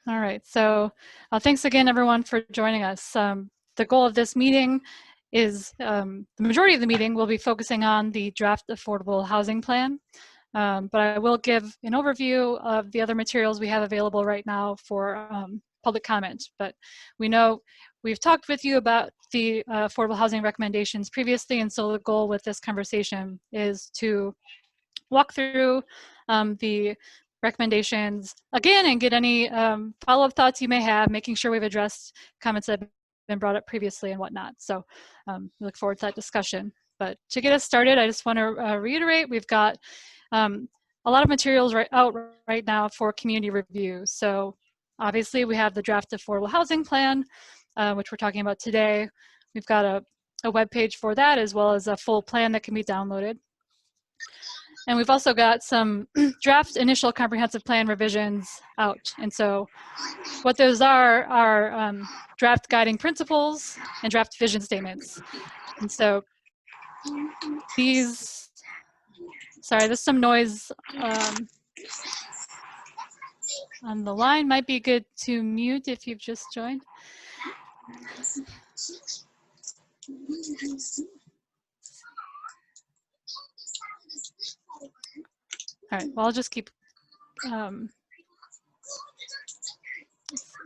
All right, so thanks again, everyone, for joining us. The goal of this meeting is, the majority of the meeting will be focusing on the draft affordable housing plan, but I will give an overview of the other materials we have available right now for public comment. But we know we've talked with you about the affordable housing recommendations previously, and so the goal with this conversation is to walk through the recommendations again and get any follow-up thoughts you may have, making sure we've addressed comments that have been brought up previously and whatnot. So we look forward to that discussion. But to get us started, I just want to reiterate, we've got a lot of materials out right now for community review. So obviously we have the draft affordable housing plan, which we're talking about today. We've got a web page for that, as well as a full plan that can be downloaded. And we've also got some draft initial comprehensive plan revisions out. And so what those are draft guiding principles and draft vision statements. And so these, sorry, there's some noise on the line. Might be good to mute if you've just joined. All right, well, I'll just keep. I'm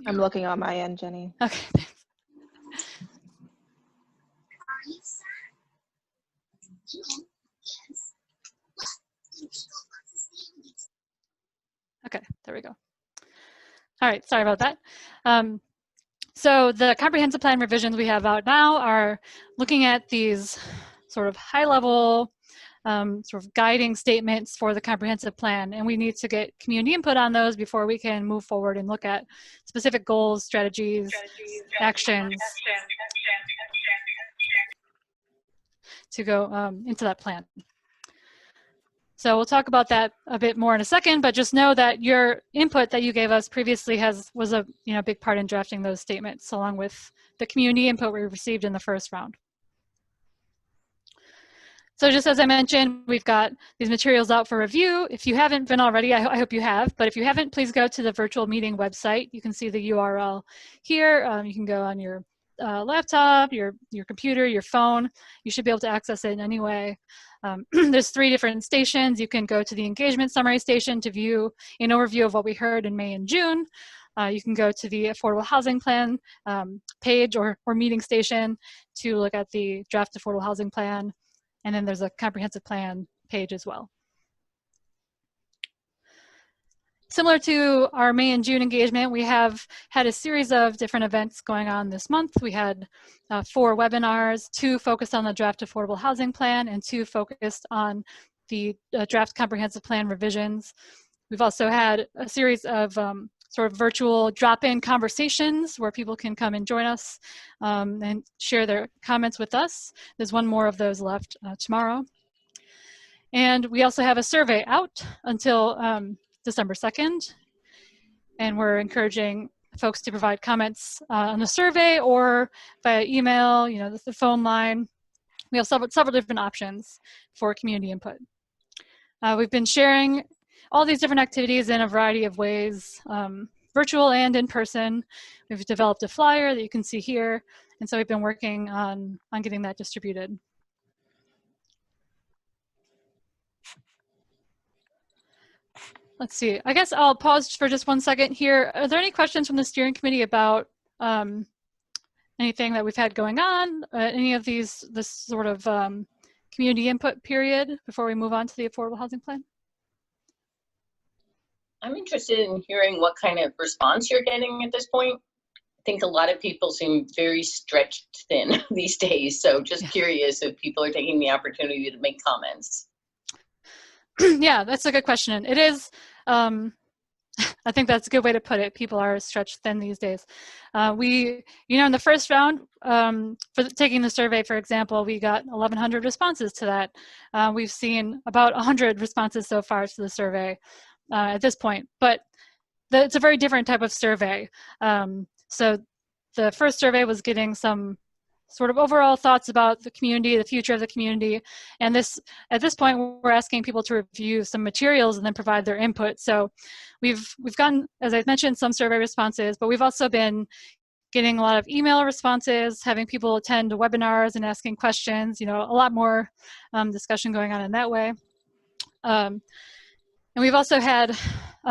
looking on my end, Jenny. Okay. Okay, there we go. All right, sorry about that. So the comprehensive plan revisions we have out now are looking at these sort of high-level sort of guiding statements for the comprehensive plan, and we need to get community input on those before we can move forward and look at specific goals, strategies, actions to go into that plan. So we'll talk about that a bit more in a second, but just know that your input that you gave us previously was a big part in drafting those statements, along with the community input we received in the first round. So just as I mentioned, we've got these materials out for review. If you haven't been already, I hope you have, but if you haven't, please go to the virtual meeting website. You can see the URL here. You can go on your laptop, your computer, your phone. You should be able to access it in any way. There's 3 different stations. You can go to the engagement summary station to view an overview of what we heard in May and June. You can go to the affordable housing plan page or meeting station to look at the draft affordable housing plan. And then there's a comprehensive plan page as well. Similar to our May and June engagement, we have had a series of different events going on this month. We had 4 webinars, 2 focused on the draft affordable housing plan and 2 focused on the draft comprehensive plan revisions. We've also had a series of sort of virtual drop-in conversations where people can come and join us and share their comments with us. There's 1 more of those left tomorrow. And we also have a survey out until December 2nd. And we're encouraging folks to provide comments on the survey or via email, the phone line. We have several different options for community input. We've been sharing all these different activities in a variety of ways, virtual and in person. We've developed a flyer that you can see here, and so we've been working on getting that distributed. Let's see, I guess I'll pause for just 1 second here. Are there any questions from the steering committee about anything that we've had going on, any of this sort of community input period before we move on to the affordable housing plan? I'm interested in hearing what kind of response you're getting at this point. I think a lot of people seem very stretched thin these days, so just curious if people are taking the opportunity to make comments. Yeah, that's a good question. It is, I think that's a good way to put it. People are stretched thin these days. In the first round, for taking the survey, for example, we got 1,100 responses to that. We've seen about 100 responses so far to the survey at this point, but it's a very different type of survey. So the first survey was getting some sort of overall thoughts about the community, the future of the community. And at this point, we're asking people to review some materials and then provide their input. So we've gotten, as I mentioned, some survey responses, but we've also been getting a lot of email responses, having people attend webinars and asking questions, a lot more discussion going on in that way. And we've also had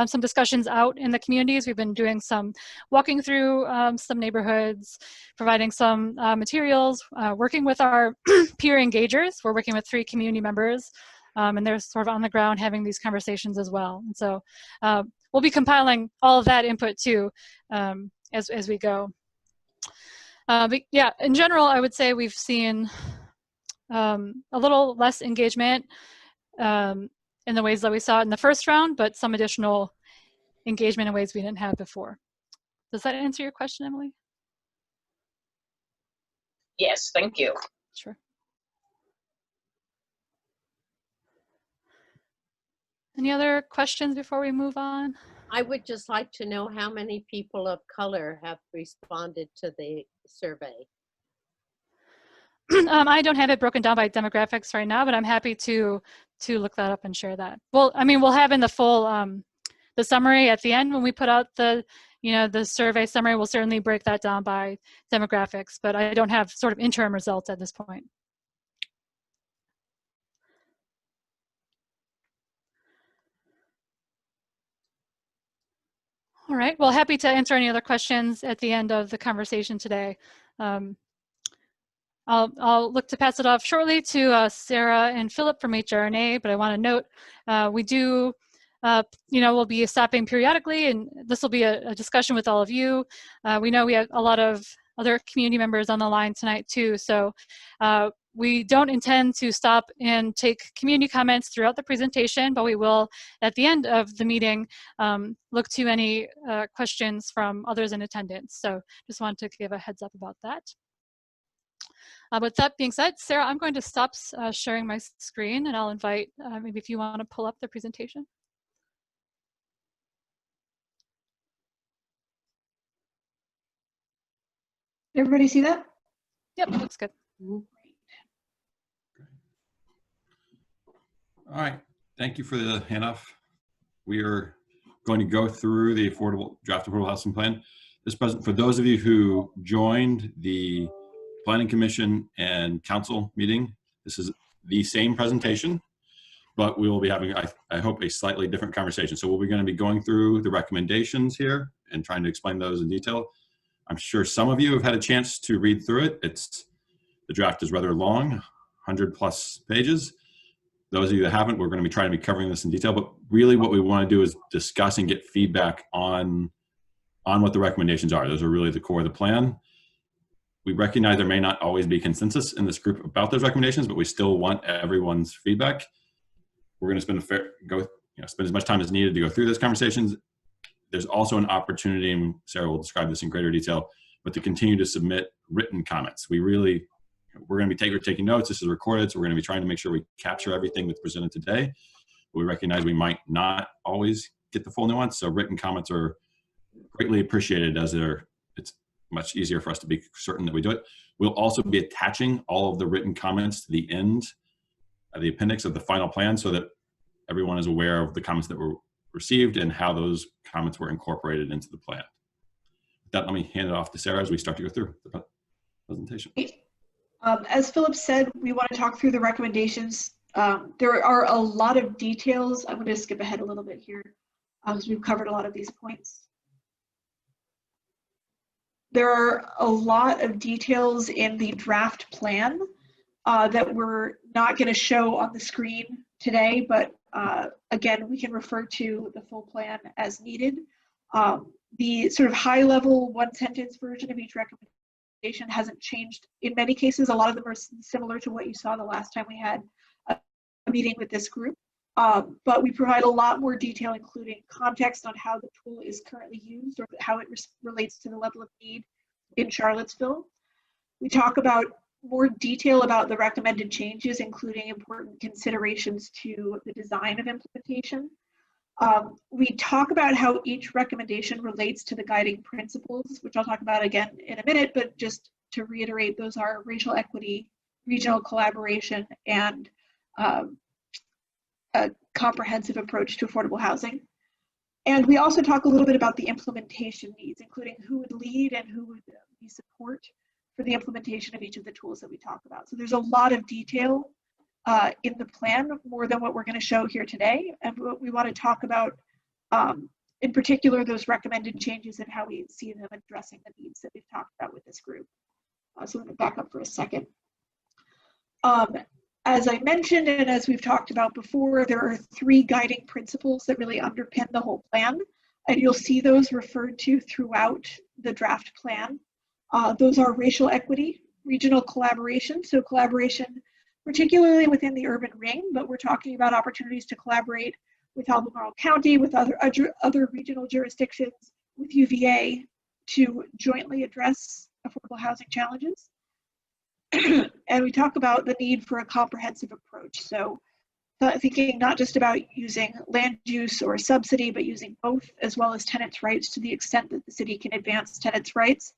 some discussions out in the communities. We've been doing some walking through some neighborhoods, providing some materials, working with our peer engagers. We're working with 3 community members, and they're sort of on the ground having these conversations as well. And so we'll be compiling all of that input too as we go. But yeah, in general, I would say we've seen a little less engagement in the ways that we saw in the first round, but some additional engagement in ways we didn't have before. Does that answer your question, Emily? Yes, thank you. Sure. Any other questions before we move on? I would just like to know how many people of color have responded to the survey. I don't have it broken down by demographics right now, but I'm happy to look that up and share that. Well, I mean, we'll have in the full the summary at the end when we put out the the survey summary. We'll certainly break that down by demographics, but I don't have sort of interim results at this point. All right. Well, happy to answer any other questions at the end of the conversation today. I'll look to pass it off shortly to Sarah and Philip from HRNA, but I want to note we do, we'll be stopping periodically, and this will be a discussion with all of you. We know we have a lot of other community members on the line tonight too, so we don't intend to stop and take community comments throughout the presentation, but we will, at the end of the meeting, look to any questions from others in attendance. So just wanted to give a heads up about that. With that being said, Sarah, I'm going to stop sharing my screen, and I'll invite, maybe if you want to pull up the presentation. Everybody see that? Yep, looks good. All right, thank you for the handoff. We are going to go through the draft affordable housing plan. For those of you who joined the Planning Commission and Council meeting, this is the same presentation, but we will be having, I hope, a slightly different conversation. So we're going to be going through the recommendations here and trying to explain those in detail. I'm sure some of you have had a chance to read through it. The draft is rather long, 100+ pages. Those of you that haven't, we're going to be trying to be covering this in detail, but really what we want to do is discuss and get feedback on what the recommendations are. Those are really the core of the plan. We recognize there may not always be consensus in this group about those recommendations, but we still want everyone's feedback. We're going to spend as much time as needed to go through those conversations. There's also an opportunity, and Sarah will describe this in greater detail, but to continue to submit written comments. We're going to be taking notes. This is recorded, so we're going to be trying to make sure we capture everything that's presented today. But we recognize we might not always get the full nuance, so written comments are greatly appreciated as it's much easier for us to be certain that we do it. We'll also be attaching all of the written comments to the end of the appendix of the final plan so that everyone is aware of the comments that were received and how those comments were incorporated into the plan. With that, let me hand it off to Sarah as we start to go through the presentation. As Philip said, we want to talk through the recommendations. There are a lot of details. I'm going to skip ahead a little bit here because we've covered a lot of these points. There are a lot of details in the draft plan that we're not going to show on the screen today, but again, we can refer to the full plan as needed. The sort of high-level one-sentence version of each recommendation hasn't changed. In many cases, a lot of them are similar to what you saw the last time we had a meeting with this group. But we provide a lot more detail, including context on how the tool is currently used or how it relates to the level of need in Charlottesville. We talk about more detail about the recommended changes, including important considerations to the design of implementation. We talk about how each recommendation relates to the guiding principles, which I'll talk about again in a minute, but just to reiterate, those are racial equity, regional collaboration, and a comprehensive approach to affordable housing. And we also talk a little bit about the implementation needs, including who would lead and who would be support for the implementation of each of the tools that we talk about. So there's a lot of detail in the plan, more than what we're going to show here today. And what we want to talk about, in particular, those recommended changes and how we see them addressing the needs that we've talked about with this group. So let me back up for a second. As I mentioned, and as we've talked about before, there are 3 guiding principles that really underpin the whole plan, and you'll see those referred to throughout the draft plan. Those are racial equity, regional collaboration, so collaboration particularly within the urban ring, but we're talking about opportunities to collaborate with Albemarle County, with other regional jurisdictions, with UVA, to jointly address affordable housing challenges. And we talk about the need for a comprehensive approach. So thinking not just about using land use or subsidy, but using both, as well as tenants' rights to the extent that the city can advance tenants' rights.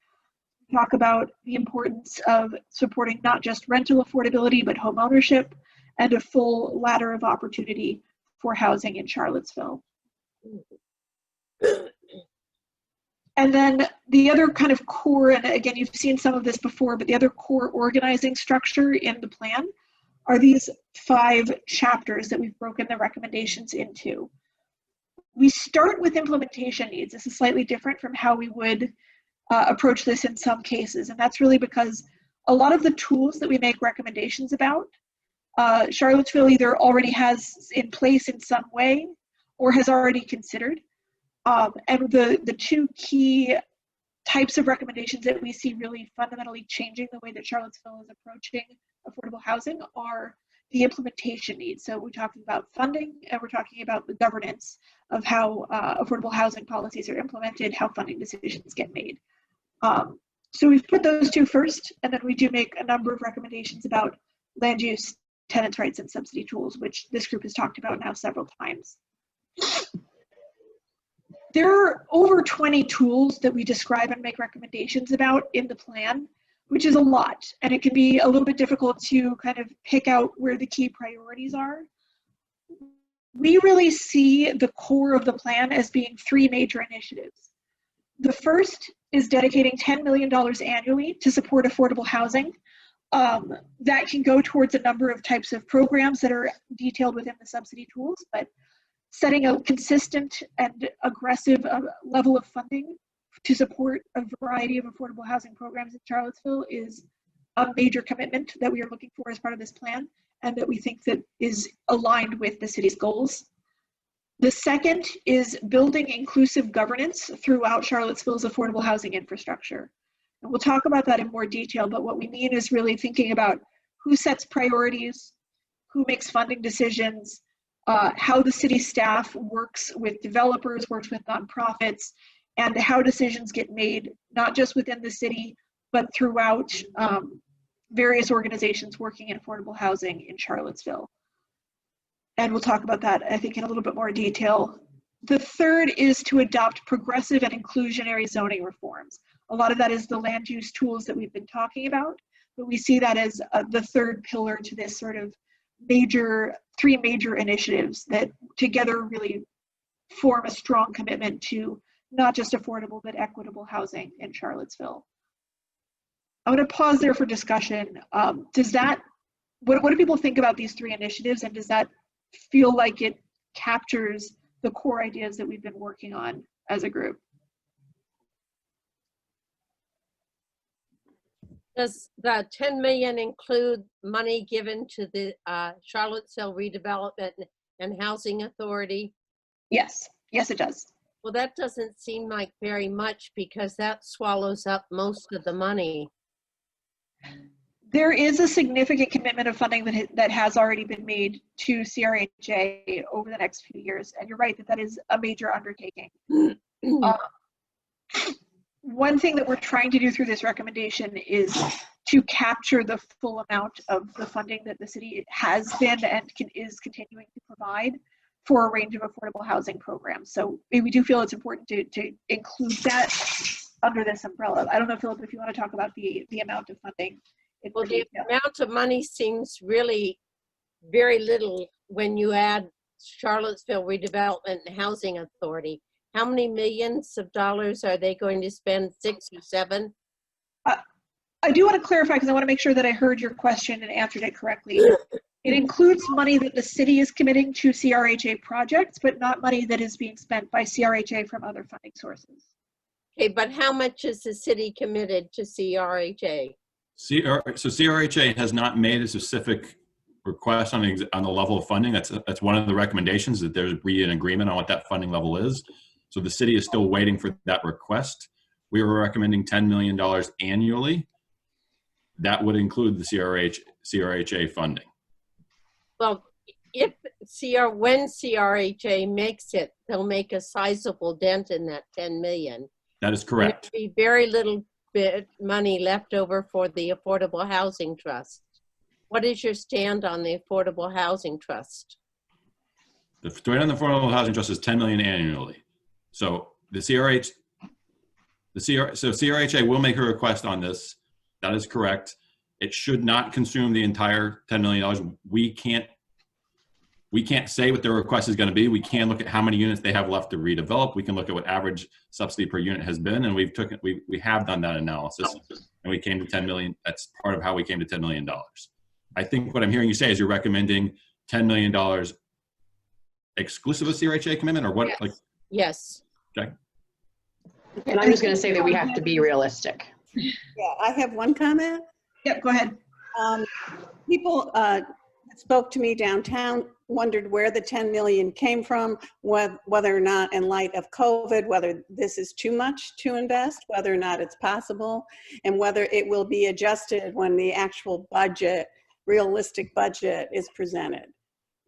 We talk about the importance of supporting not just rental affordability, but home ownership and a full ladder of opportunity for housing in Charlottesville. And then the other kind of core, and again, you've seen some of this before, but the other core organizing structure in the plan are these 5 chapters that we've broken the recommendations into. We start with implementation needs. This is slightly different from how we would approach this in some cases, and that's really because a lot of the tools that we make recommendations about, Charlottesville either already has in place in some way or has already considered. And the 2 key types of recommendations that we see really fundamentally changing the way that Charlottesville is approaching affordable housing are the implementation needs. So we're talking about funding, and we're talking about the governance of how affordable housing policies are implemented, how funding decisions get made. So we've put those 2 first, and then we do make a number of recommendations about land use, tenants' rights, and subsidy tools, which this group has talked about now several times. There are over 20 tools that we describe and make recommendations about in the plan, which is a lot, and it can be a little bit difficult to kind of pick out where the key priorities are. We really see the core of the plan as being 3 major initiatives. The first is dedicating $10 million annually to support affordable housing. That can go towards a number of types of programs that are detailed within the subsidy tools, but setting a consistent and aggressive level of funding to support a variety of affordable housing programs in Charlottesville is a major commitment that we are looking for as part of this plan, and that we think that is aligned with the city's goals. The second is building inclusive governance throughout Charlottesville's affordable housing infrastructure. And we'll talk about that in more detail, but what we mean is really thinking about who sets priorities, who makes funding decisions, how the city staff works with developers, works with nonprofits, and how decisions get made, not just within the city, but throughout various organizations working in affordable housing in Charlottesville. And we'll talk about that, I think, in a little bit more detail. The third is to adopt progressive and inclusionary zoning reforms. A lot of that is the land use tools that we've been talking about, but we see that as the third pillar to this sort of 3 major initiatives that together really form a strong commitment to not just affordable but equitable housing in Charlottesville. I'm going to pause there for discussion. What do people think about these 3 initiatives, and does that feel like it captures the core ideas that we've been working on as a group? Does the 10 million include money given to the Charlottesville Redevelopment and Housing Authority? Yes, yes it does. Well, that doesn't seem like very much, because that swallows up most of the money. There is a significant commitment of funding that has already been made to CRHA over the next few years, and you're right that is a major undertaking. One thing that we're trying to do through this recommendation is to capture the full amount of the funding that the city has been and is continuing to provide for a range of affordable housing programs. So we do feel it's important to include that under this umbrella. I don't know, Philip, if you want to talk about the amount of funding in more Well, the detail. amount of money seems really very little when you add Charlottesville Redevelopment and Housing Authority. How many millions of dollars are they going to spend? 6 or 7? I do want to clarify because I want to make sure that I heard your question and answered it correctly. It includes money that the city is committing to CRHA projects, but not money that is being spent by CRHA from other funding sources. Okay, but how much is the city committed to CRHA? So CRHA has not made a specific request on the level of funding. That's one of the recommendations, that there's be an agreement on what that funding level is. So the city is still waiting for that request. We were recommending $10 million annually. That would include the CRHA funding. Well, when CRHA makes it, they'll make a sizable dent in that 10 million. That is correct. There'll be very little bit money left over for the Affordable Housing Trust. What is your stand on the Affordable Housing Trust? The rate on the Affordable Housing Trust is $10 million annually. So CRHA will make a request on this. That is correct. It should not consume the entire $10 million. We can't say what their request is going to be. We can look at how many units they have left to redevelop. We can look at what average subsidy per unit has been, and we have done that analysis, and we came to 10 million. That's part of how we came to $10 million. I think what I'm hearing you say is you're recommending $10 million exclusive of CRHA commitment, or what? Yes. Like, Yes. okay. And I'm just going to say that we have to be realistic. Yeah, I have one comment. Yep, go ahead. People spoke to me downtown, wondered where the 10 million came from, whether or not, in light of COVID, whether this is too much to invest, whether or not it's possible, and whether it will be adjusted when the actual budget, realistic budget, is presented.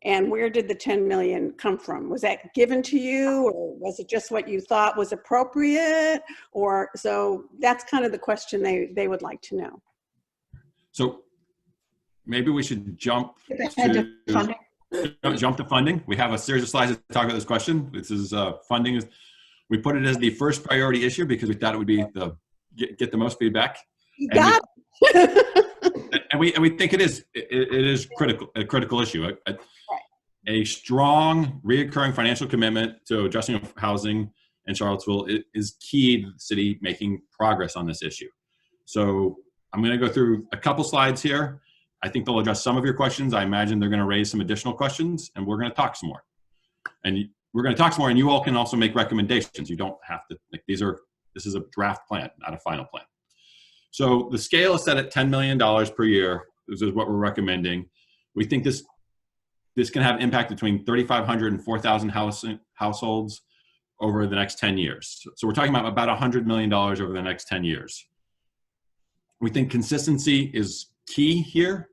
And where did the 10 million come from? Was that given to you, or was it just what you thought was appropriate? Or, so that's kind of the question they would like to know. So maybe we should jump To funding. to funding. We have a series of slides that talk about this question. This is funding. We put it as the first priority issue because we thought it would be get the most feedback. You got it. And we think it is a critical issue. A strong, reoccurring financial commitment to addressing housing in Charlottesville is key to the city making progress on this issue. So I'm going to go through a couple slides here. I think they'll address some of your questions. I imagine they're going to raise some additional questions, and we're going to talk some more. And we're going to talk some more, and you all can also make recommendations. You don't have to, like, this is a draft plan, not a final plan. So the scale is set at $10 million per year. This is what we're recommending. We think this can have impact between 3,500 and 4,000 households over the next 10 years. So we're talking about $100 million over the next 10 years. We think consistency is key here,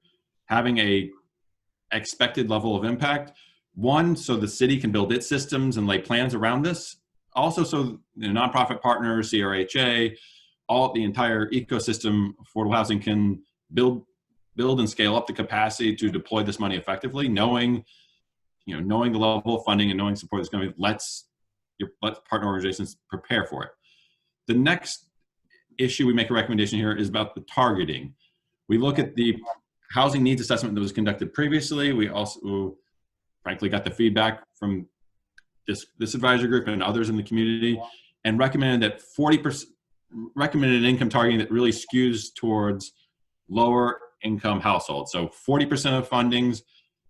having a expected level of impact. One, so the city can build its systems and lay plans around this. Also, so the nonprofit partners, CRHA, the entire ecosystem, affordable housing can build and scale up the capacity to deploy this money effectively, knowing the level of funding and knowing support that's going to be, let partner organizations prepare for it. The next issue we make a recommendation here is about the targeting. We look at the housing needs assessment that was conducted previously. We also, frankly, got the feedback from this advisory group and others in the community, and recommended that 40% recommended income targeting that really skews towards lower income households. So 40% of fundings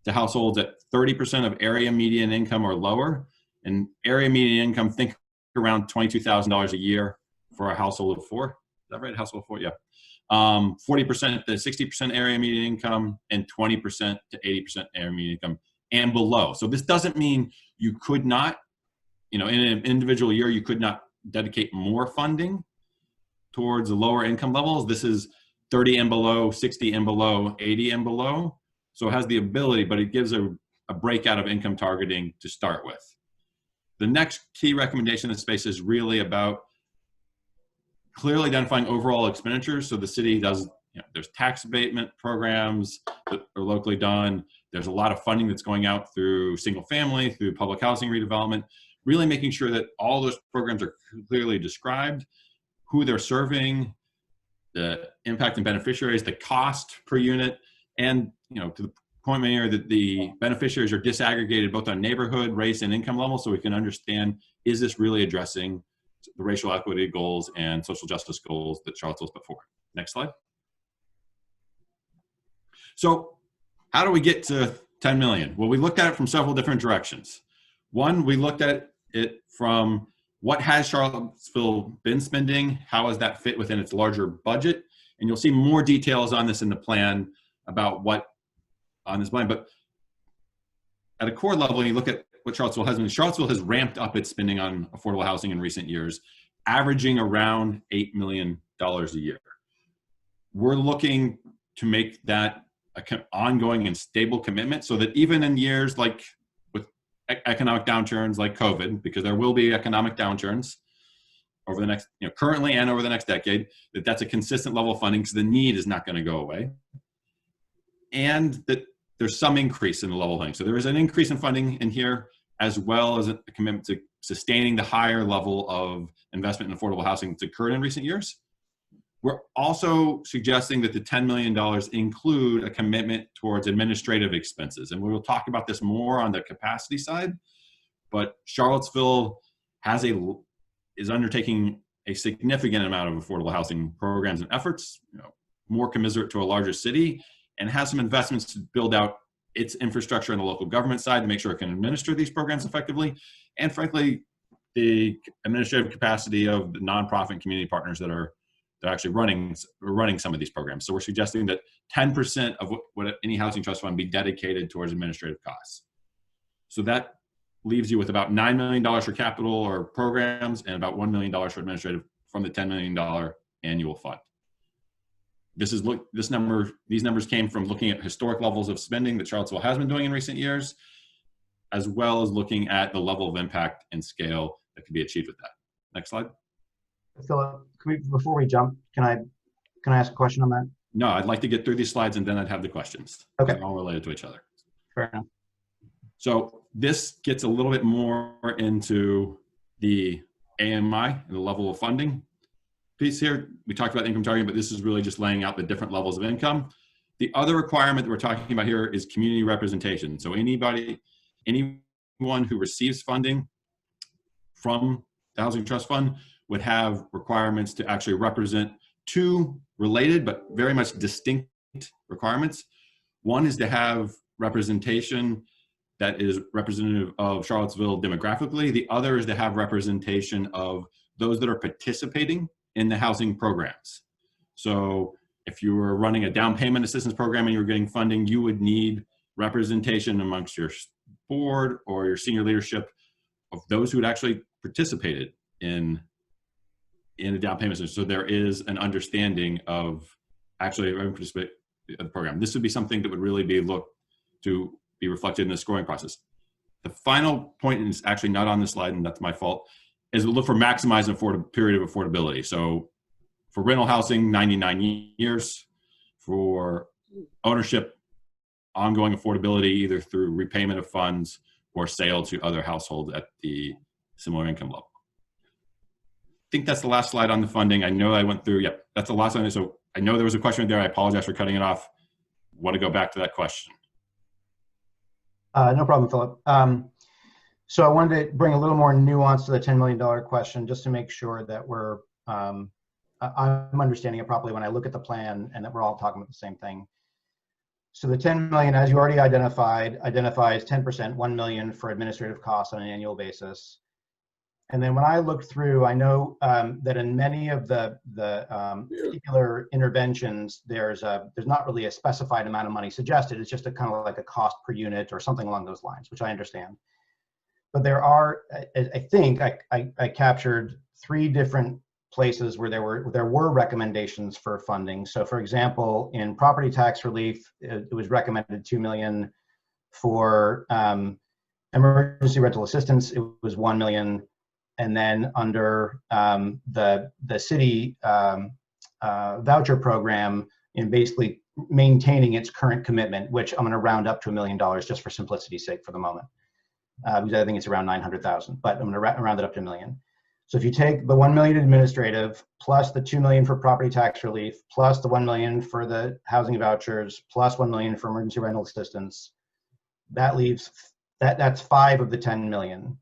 to households at 30% of area median income or lower. And area median income, think around $22,000 a year for a household of 4. Is that right? Household of 4, yeah. 40% to 60% area median income, and 20% to 80% area median income and below. So this doesn't mean you could not, in an individual year, you could not dedicate more funding towards the lower income levels. This is 30 and below, 60 and below, 80 and below. So it has the ability, but it gives a breakout of income targeting to start with. The next key recommendation in this space is really about clearly identifying overall expenditures. So the city does, there's tax abatement programs that are locally done. There's a lot of funding that's going out through single family, through public housing redevelopment, really making sure that all those programs are clearly described. who they're serving, the impact and beneficiaries, the cost per unit, and to the point here that the beneficiaries are disaggregated both on neighborhood, race, and income level, so we can understand, is this really addressing the racial equity goals and social justice goals that Charlottesville's put forward. Next slide. So how do we get to 10 million? Well, we looked at it from several different directions. One, we looked at it from what has Charlottesville been spending? How has that fit within its larger budget? And you'll see more details on this in the plan about what on this plan. But at a core level, you look at what Charlottesville has been. Charlottesville has ramped up its spending on affordable housing in recent years, averaging around $8 million a year. We're looking to make that an ongoing and stable commitment so that even in years like with economic downturns like COVID, because there will be economic downturns over the next, currently and over the next decade, that's a consistent level of funding because the need is not going to go away. And that there's some increase in the level of funding. So there is an increase in funding in here, as well as a commitment to sustaining the higher level of investment in affordable housing that's occurred in recent years. We're also suggesting that the $10 million include a commitment towards administrative expenses. And we will talk about this more on the capacity side, but Charlottesville is undertaking a significant amount of affordable housing programs and efforts, more commensurate to a larger city, and has some investments to build out its infrastructure on the local government side to make sure it can administer these programs effectively. And frankly, the administrative capacity of the nonprofit and community partners that are actually running some of these programs. So we're suggesting that 10% of what any housing trust fund be dedicated towards administrative costs. So that leaves you with about $9 million for capital or programs and about $1 million for administrative from the $10 million annual fund. These numbers came from looking at historic levels of spending that Charlottesville has been doing in recent years, as well as looking at the level of impact and scale that can be achieved with that. Next slide. Philip, before we jump, can I ask a question on that? No, I'd like to get through these slides and then I'd have the questions. Okay. They're all related to each other. Fair enough. So this gets a little bit more into the AMI and the level of funding piece here. We talked about income targeting, but this is really just laying out the different levels of income. The other requirement that we're talking about here is community representation. So anyone who receives funding from the Housing Trust Fund would have requirements to actually represent two related but very much distinct requirements. One is to have representation that is representative of Charlottesville demographically. The other is to have representation of those that are participating in the housing programs. So if you were running a down payment assistance program and you were getting funding, you would need representation amongst your board or your senior leadership of those who had actually participated in a down payment system. So there is an understanding of actually participate in the program. This would be something that would really be looked to be reflected in the scoring process. The final point, and it's actually not on the slide, and that's my fault, is we look for maximizing period of affordability. So for rental housing, 99 years. For ownership, ongoing affordability, either through repayment of funds or sale to other households at the similar income level. I think that's the last slide on the funding. I know I went through, yep, that's the last slide. So I know there was a question there. I apologize for cutting it off. Want to go back to that question? No problem, Philip. So I wanted to bring a little more nuance to the $10 million question, just to make sure that I'm understanding it properly when I look at the plan and that we're all talking about the same thing. So the 10 million, as you already identifies 10%, 1 million for administrative costs on an annual basis. And then when I look through, I know that in many of the particular interventions, there's not really a specified amount of money suggested. It's just a kind of like a cost per unit or something along those lines, which I understand. But there are, I think I captured 3 different places where there were recommendations for funding. So for example, in property tax relief, it was recommended 2 million. For emergency rental assistance, it was 1 million. And then under the city voucher program, in basically maintaining its current commitment, which I'm going to round up to $1 million just for simplicity's sake for the moment, because I think it's around 900,000, but I'm going to round it up to $1 million. So if you take the 1 million administrative plus the 2 million for property tax relief, plus the 1 million for the housing vouchers, plus 1 million for emergency rental assistance, that leaves, that's 5 of the 10 million.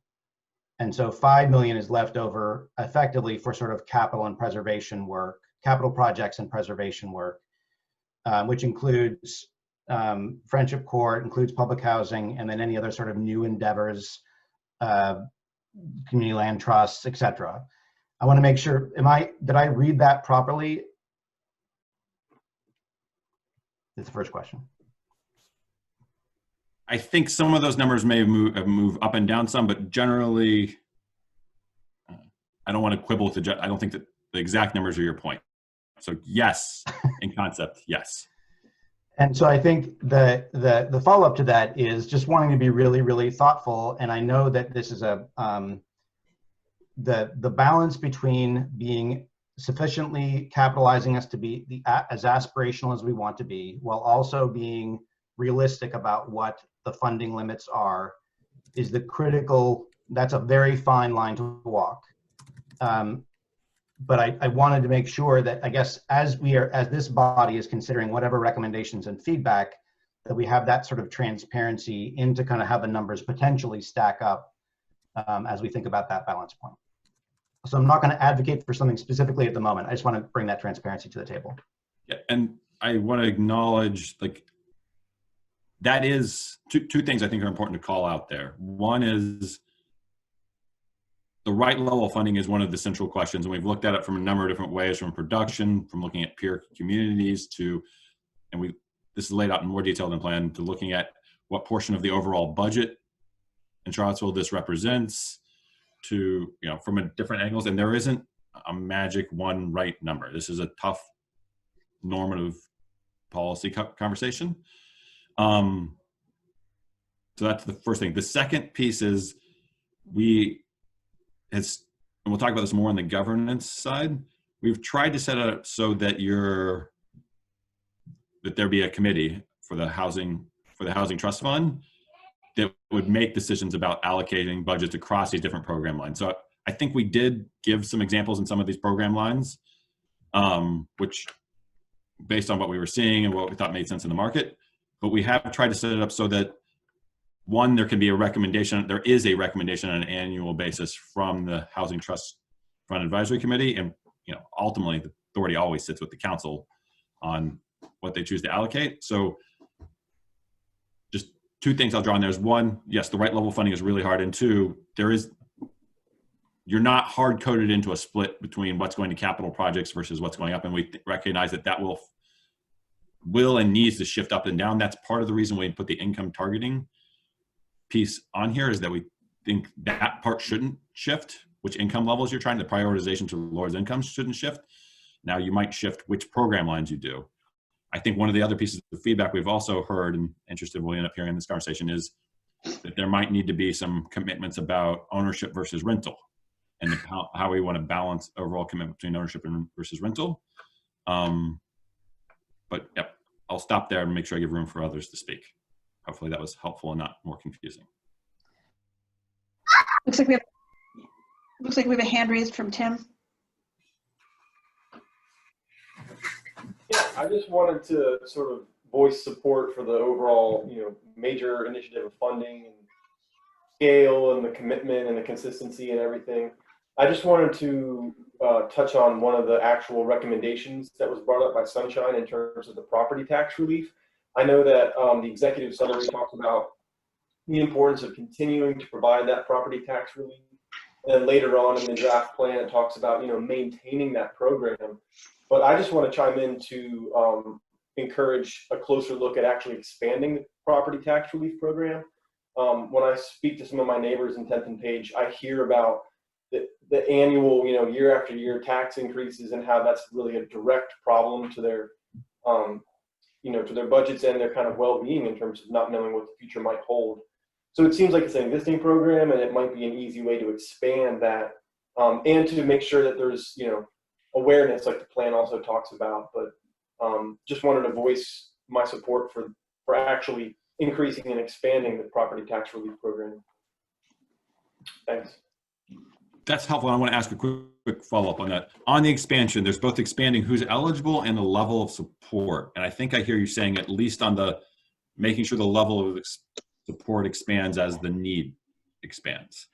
And so 5 million is left over effectively for sort of capital and preservation work, capital projects and preservation work, which includes Friendship Court, includes public housing, and then any other sort of new endeavors, community land trusts, etc. I want to make sure, did I read that properly? That's the first question. I think some of those numbers may move up and down some, but generally, I don't want to quibble with I don't think that the exact numbers are your point. So yes, in concept, yes. And so I think the follow-up to that is just wanting to be really, really thoughtful. And I know that this is the balance between being sufficiently capitalizing us to be as aspirational as we want to be, while also being realistic about what the funding limits are, is the critical, that's a very fine line to walk. But I wanted to make sure that, I guess, as this body is considering whatever recommendations and feedback, that we have that sort of transparency into kind of how the numbers potentially stack up as we think about that balance point. So I'm not going to advocate for something specifically at the moment. I just want to bring that transparency to the table. Yeah, and I want to acknowledge, like, that is two things I think are important to call out there. One is the right level of funding is one of the central questions, and we've looked at it from a number of different ways, from production, from looking at peer communities to, and this is laid out in more detail than plan, to looking at what portion of the overall budget in Charlottesville this represents, to, from a different angles. And there isn't a magic one right number. This is a tough normative policy conversation. So that's the first thing. The second piece is and we'll talk about this more on the governance side, we've tried to set it up so that there be a committee for the housing trust fund that would make decisions about allocating budgets across these different program lines. So I think we did give some examples in some of these program lines, which, based on what we were seeing and what we thought made sense in the market, but we have tried to set it up so that, one, there is a recommendation on an annual basis from the Housing Trust Fund Advisory Committee. And, ultimately the authority always sits with the council on what they choose to allocate. So just two things I'll draw on there is, one, yes, the right level of funding is really hard. And two, you're not hard coded into a split between what's going to capital projects versus what's going up. And we recognize that will and needs to shift up and down. That's part of the reason we put the income targeting piece on here, is that we think that part shouldn't shift, which income levels you're trying, the prioritization to lowest incomes shouldn't shift. Now you might shift which program lines you do. I think one of the other pieces of feedback we've also heard, and interested we'll end up hearing in this conversation, is that there might need to be some commitments about ownership versus rental, and how we want to balance overall commitment between ownership versus rental. But yep, I'll stop there and make sure I give room for others to speak. Hopefully that was helpful and not more confusing. Looks like we have a hand raised from Tim. Yeah, I just wanted to sort of voice support for the overall, major initiative of funding and scale and the commitment and the consistency and everything. I just wanted to touch on one of the actual recommendations that was brought up by Sunshine in terms of the property tax relief. I know that the executive summary talks about the importance of continuing to provide that property tax relief. And then later on in the draft plan, it talks about, maintaining that program. But I just want to chime in to encourage a closer look at actually expanding the property tax relief program. When I speak to some of my neighbors in 10th and Page, I hear about the annual, year after year tax increases and how that's really a direct problem to their to their budgets and their kind of well-being in terms of not knowing what the future might hold. So it seems like it's an existing program, and it might be an easy way to expand that, and to make sure that there's, awareness, like the plan also talks about. But just wanted to voice my support for actually increasing and expanding the property tax relief program. Thanks. that's helpful. I want to ask a quick follow-up on that. On the expansion, there's both expanding who's eligible and the level of support. And I think I hear you saying at least on the making sure the level of support expands as the need expands.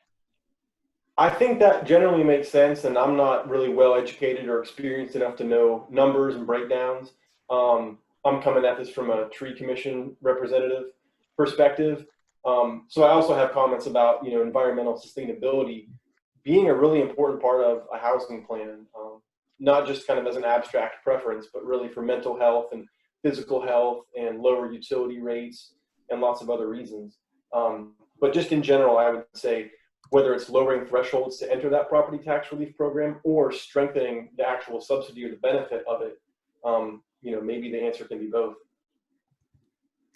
I think that generally makes sense, and I'm not really well educated or experienced enough to know numbers and breakdowns. I'm coming at this from a tree commission representative perspective. So I also have comments about, you know, environmental sustainability being a really important part of a housing plan, not just kind of as an abstract preference, but really for mental health and physical health and lower utility rates and lots of other reasons. But just in general, I would say whether it's lowering thresholds to enter that property tax relief program or strengthening the actual subsidy or the benefit of it, you know, maybe the answer can be both.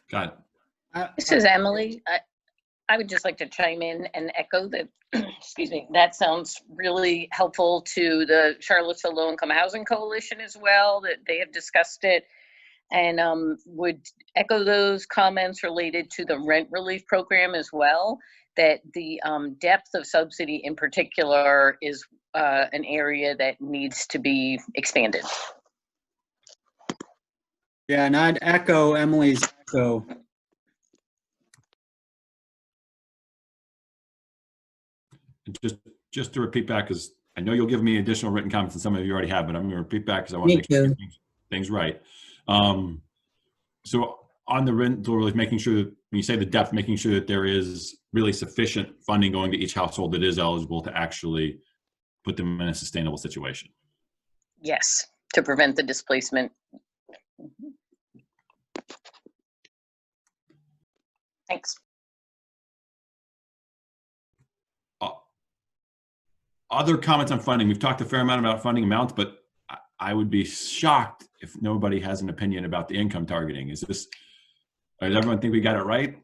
Got it. This is Emily. I would just like to chime in and echo that, excuse me, that sounds really helpful to the Charlottesville Low Income Housing Coalition as well, that they have discussed it, and would echo those comments related to the rent relief program as well, that the depth of subsidy in particular is an area that needs to be expanded. Yeah, and I'd echo Emily's echo. Just to repeat back, because I know you'll give me additional written comments, and some of you already have, but I'm going to repeat back because I want to make sure things right. So on the rental relief, making sure that when you say the depth, making sure that there is really sufficient funding going to each household that is eligible to actually put them in a sustainable situation. Yes, to prevent the displacement. Thanks. Other comments on funding. We've talked a fair amount about funding amounts, but I would be shocked if nobody has an opinion about the income targeting. Does everyone think we got it right?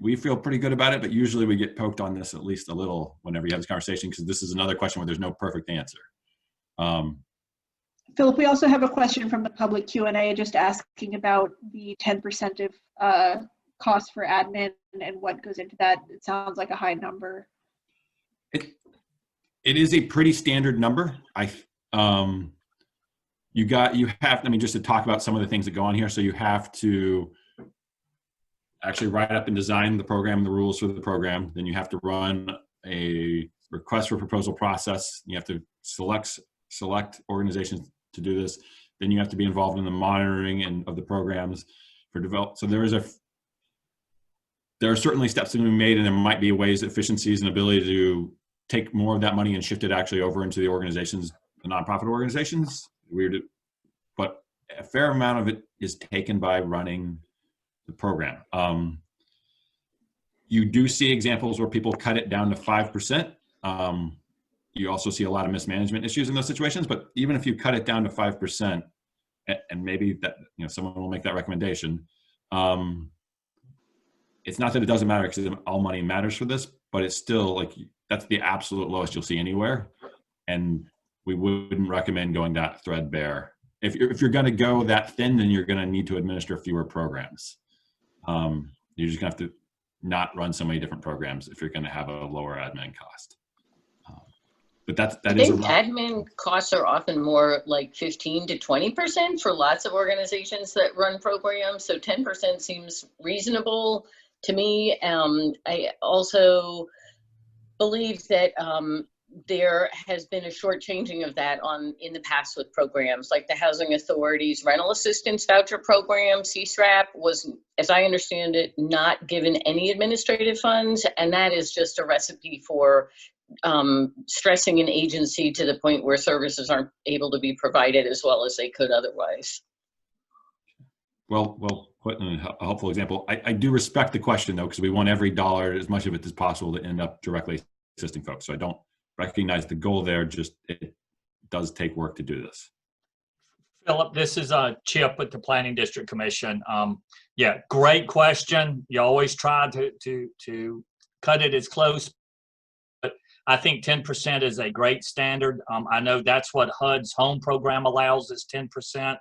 We feel pretty good about it, but usually we get poked on this at least a little whenever you have this conversation, because this is another question where there's no perfect answer. Philip, we also have a question from the public Q&A just asking about the 10% of cost for admin and what goes into that. It sounds like a high number. It is a pretty standard number. Just to talk about some of the things that go on here. So you have to actually write up and design the program, the rules for the program. Then you have to run a request for proposal process. You have to select organizations to do this. Then you have to be involved in the monitoring of the programs for develop. So there are certainly steps that can be made, and there might be ways, efficiencies, and ability to take more of that money and shift it actually over into the organizations, the nonprofit organizations. But a fair amount of it is taken by running the program. You do see examples where people cut it down to 5%. You also see a lot of mismanagement issues in those situations, but even if you cut it down to 5%, and maybe that, you know, someone will make that recommendation, it's not that it doesn't matter because all money matters for this, but it's still like, that's the absolute lowest you'll see anywhere. And we wouldn't recommend going that threadbare. If you're going to go that thin, then you're going to need to administer fewer programs. You're just going to have to not run so many different programs if you're going to have a lower admin cost. But that is admin costs are often more like 15 to 20% for lots of organizations that run programs. So 10% seems reasonable to me. I also believe that there has been a shortchanging of that in the past with programs like the Housing Authority's Rental Assistance Voucher Program, CSRAP, was, as I understand it, not given any administrative funds, and that is just a recipe for stressing an agency to the point where services aren't able to be provided as well as they could otherwise. Well put, in a helpful example. I do respect the question though, because we want every dollar, as much of it as possible, to end up directly assisting folks. So I don't recognize the goal there, just it does take work to do this. Philip, this is Chip with the Planning District Commission. Yeah, great question. You always try to cut it as close, but I think 10% is a great standard. I know that's what HUD's home program allows, is 10%.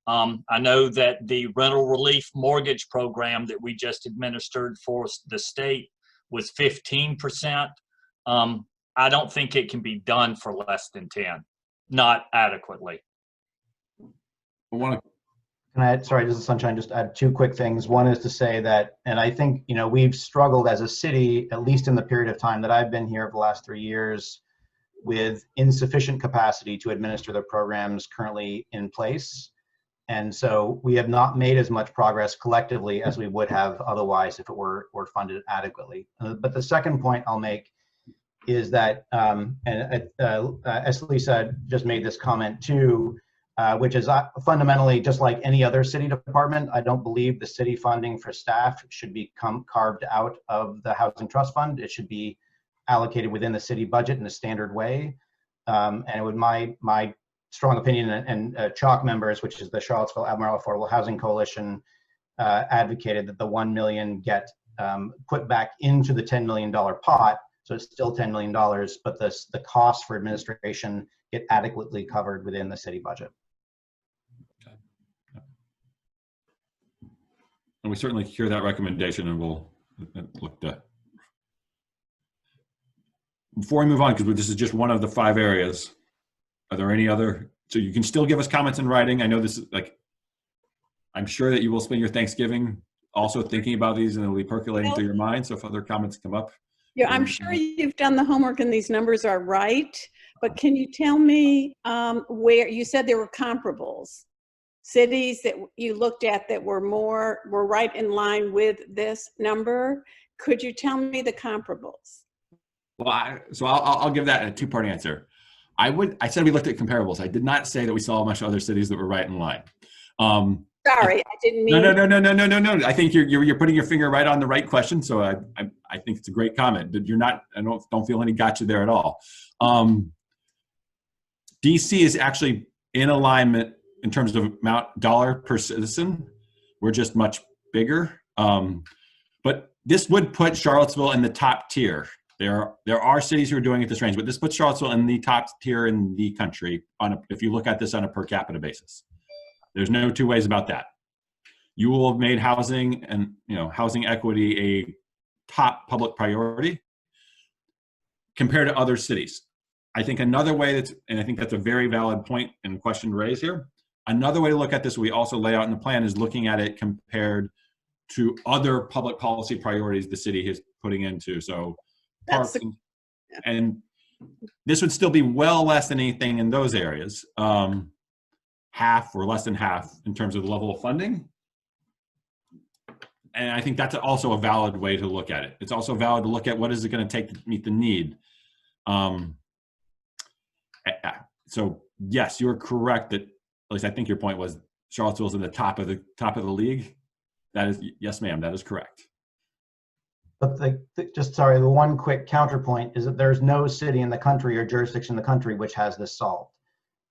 I know that the rental relief mortgage program that we just administered for the state was 15%. I don't think it can be done for less than 10, not adequately. I want to Can I, sorry, this is Sunshine, just add two quick things. One is to say that, and I think, you know, we've struggled as a city, at least in the period of time that I've been here for the last 3 years, with insufficient capacity to administer the programs currently in place. And so we have not made as much progress collectively as we would have otherwise if it were funded adequately. But the second point I'll make is that, as Lisa just made this comment too, which is fundamentally just like any other city department, I don't believe the city funding for staff should become carved out of the Housing Trust Fund. It should be allocated within the city budget in a standard way. And it would my strong opinion, and CHAHF members, which is the Charlottesville Admiral Affordable Housing Coalition, advocated that the 1 million get put back into the $10 million pot. So it's still $10 million, but the costs for administration get adequately covered within the city budget. And we certainly hear that recommendation, and we'll look to. Before we move on, because this is just one of the 5 areas, are there any other? So you can still give us comments in writing. I know this is like, I'm sure that you will spend your Thanksgiving also thinking about these, and it'll be percolating through your mind. So if other comments come up. Yeah, I'm sure you've done the homework and these numbers are right, but can you tell me where, you said there were comparables, cities that you looked at that were right in line with this number. Could you tell me the comparables? Well, I'll give that a 2-part answer. I said we looked at comparables. I did not say that we saw a bunch of other cities that were right in line. Sorry, I didn't mean. No. I think you're putting your finger right on the right question. So I think it's a great comment. But you're not. I don't feel any gotcha there at all. DC is actually in alignment in terms of dollar per citizen. We're just much bigger. But this would put Charlottesville in the top tier. There are cities who are doing it this range, but this puts Charlottesville in the top tier in the country if you look at this on a per capita basis. There's no 2 ways about that. You will have made housing and housing equity a top public priority compared to other cities. I think another way and I think that's a very valid point and question raised here. Another way to look at this, we also lay out in the plan, is looking at it compared to other public policy priorities the city is putting into. So parking, and this would still be well less than anything in those areas. Half or less than half in terms of the level of funding. And I think that's also a valid way to look at it. It's also valid to look at what is it going to take to meet the need. So yes, you're correct that, at least I think your point was, Charlottesville's in the top of the league. That is, yes, ma'am, that is correct. But the one quick counterpoint is that there's no city in the country or jurisdiction in the country which has this solved.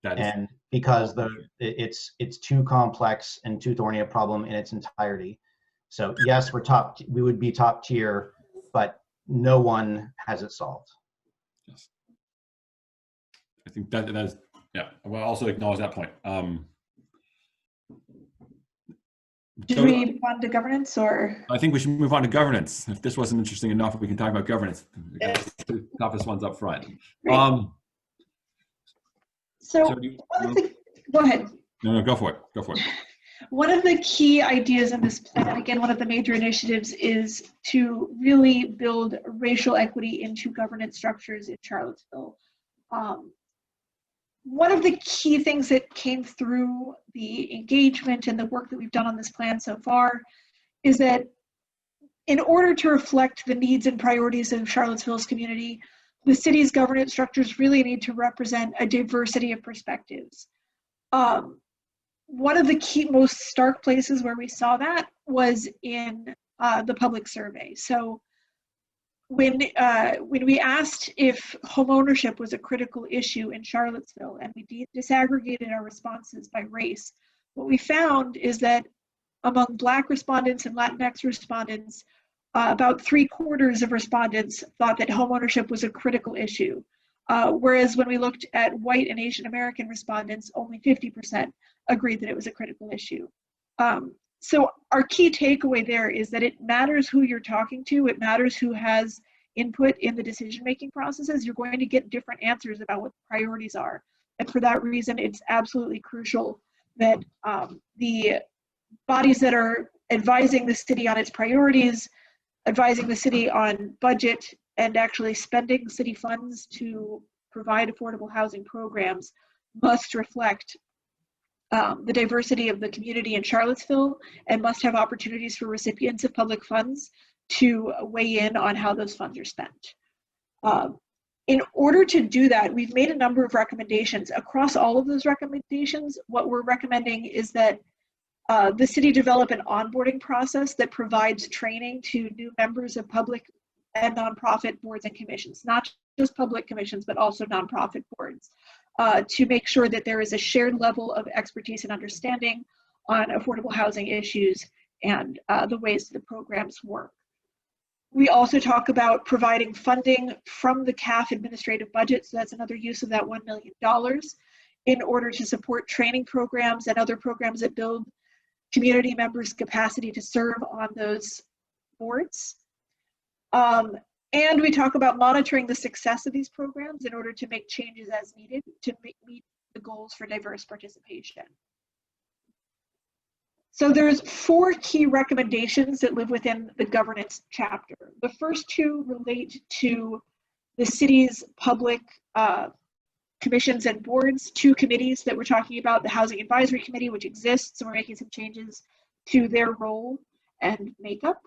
And because it's too complex and too thorny a problem in its entirety. So yes, we would be top tier, but no one has it solved. Yes. I think that is, yeah, I will also acknowledge that point. Should we move on to governance, or? I think we should move on to governance. If this wasn't interesting enough, we can talk about governance. Yes. The toughest ones up front. Go ahead. No, go for it. Go for it. One of the key ideas in this plan, again, one of the major initiatives, is to really build racial equity into governance structures in Charlottesville. One of the key things that came through the engagement and the work that we've done on this plan so far is that in order to reflect the needs and priorities of Charlottesville's community, the city's governance structures really need to represent a diversity of perspectives. One of the most stark places where we saw that was in the public survey. So when we asked if homeownership was a critical issue in Charlottesville, and we disaggregated our responses by race, what we found is that among Black respondents and Latinx respondents, about 3/4 of respondents thought that homeownership was a critical issue. Whereas when we looked at white and Asian American respondents, only 50% agreed that it was a critical issue. So our key takeaway there is that it matters who you're talking to. It matters who has input in the decision-making processes, you're going to get different answers about what the priorities are. And for that reason, it's absolutely crucial that the bodies that are advising the city on its priorities, advising the city on budget, and actually spending city funds to provide affordable housing programs must reflect the diversity of the community in Charlottesville and must have opportunities for recipients of public funds to weigh in on how those funds are spent. In order to do that, we've made a number of recommendations. Across all of those recommendations, what we're recommending is that the city develop an onboarding process that provides training to new members of public and nonprofit boards and commissions, not just public commissions, but also nonprofit boards, to make sure that there is a shared level of expertise and understanding on affordable housing issues and the ways the programs work. We also talk about providing funding from the CAHF administrative budget, so that's another use of that $1 million, in order to support training programs and other programs that build community members' capacity to serve on those boards. And we talk about monitoring the success of these programs in order to make changes as needed to meet the goals for diverse participation. So there's 4 key recommendations that live within the governance chapter. The first 2 relate to the city's public commissions and boards, 2 committees that we're talking about, the Housing Advisory Committee, which exists, and we're making some changes to their role and makeup.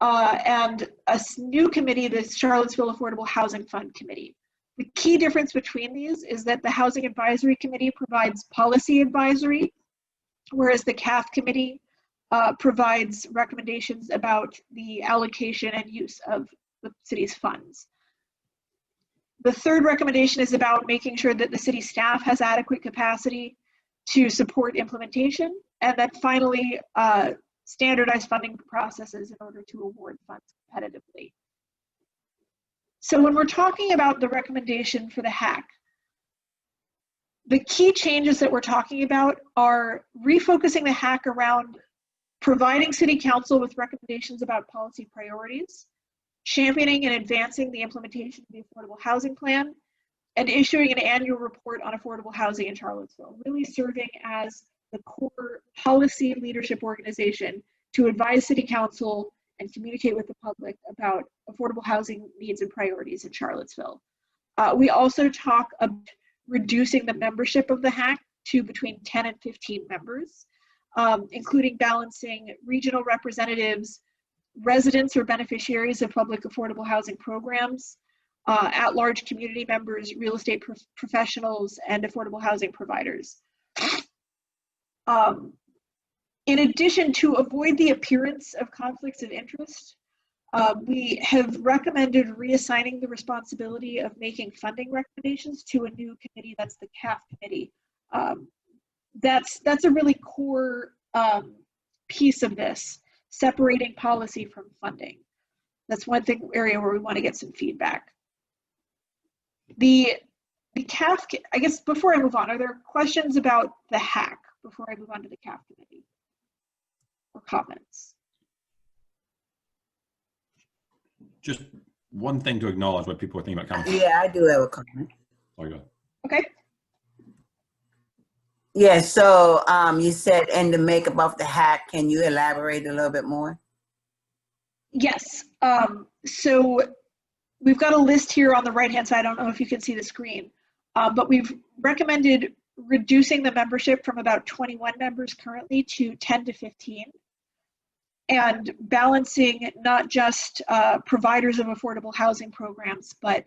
And a new committee, the Charlottesville Affordable Housing Fund Committee. The key difference between these is that the Housing Advisory Committee provides policy advisory, whereas the CAHF Committee provides recommendations about the allocation and use of the city's funds. The third recommendation is about making sure that the city staff has adequate capacity to support implementation. And then finally, standardized funding processes in order to award funds competitively. So when we're talking about the recommendation for the HAC, the key changes that we're talking about are refocusing the HAC around providing City Council with recommendations about policy priorities, championing and advancing the implementation of the Affordable Housing Plan, and issuing an annual report on affordable housing in Charlottesville, really serving as the core policy leadership organization to advise City Council and communicate with the public about affordable housing needs and priorities in Charlottesville. We also talk about reducing the membership of the HAC to between 10 and 15 members, including balancing regional representatives, residents or beneficiaries of public affordable housing programs, at-large community members, real estate professionals, and affordable housing providers. In addition, to avoid the appearance of conflicts of interest, we have recommended reassigning the responsibility of making funding recommendations to a new committee, that's the CAHF committee. That's a really core piece of this, separating policy from funding. That's one area where we want to get some feedback. The CAHF, I guess before I move on, are there questions about the HAC before I move on to the CAHF committee? Or comments? Just one thing to acknowledge what people are thinking about comments. Yeah, I do have a comment. Oh, go. Okay. Yeah, so you said, and the makeup of the HAC, can you elaborate a little bit more? Yes. So we've got a list here on the right-hand side. I don't know if you can see the screen, but we've recommended reducing the membership from about 21 members currently to 10 to 15, and balancing not just providers of affordable housing programs, but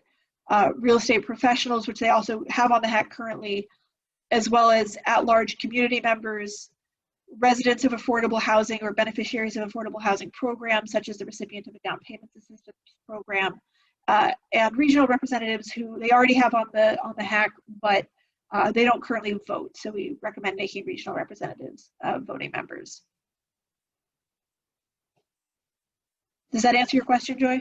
real estate professionals, which they also have on the HAC currently, as well as at-large community members, residents of affordable housing or beneficiaries of affordable housing programs, such as the recipient of a down payment assistance program, and regional representatives who they already have on the HAC, but they don't currently vote. So we recommend making regional representatives voting members. Does that answer your question, Joy?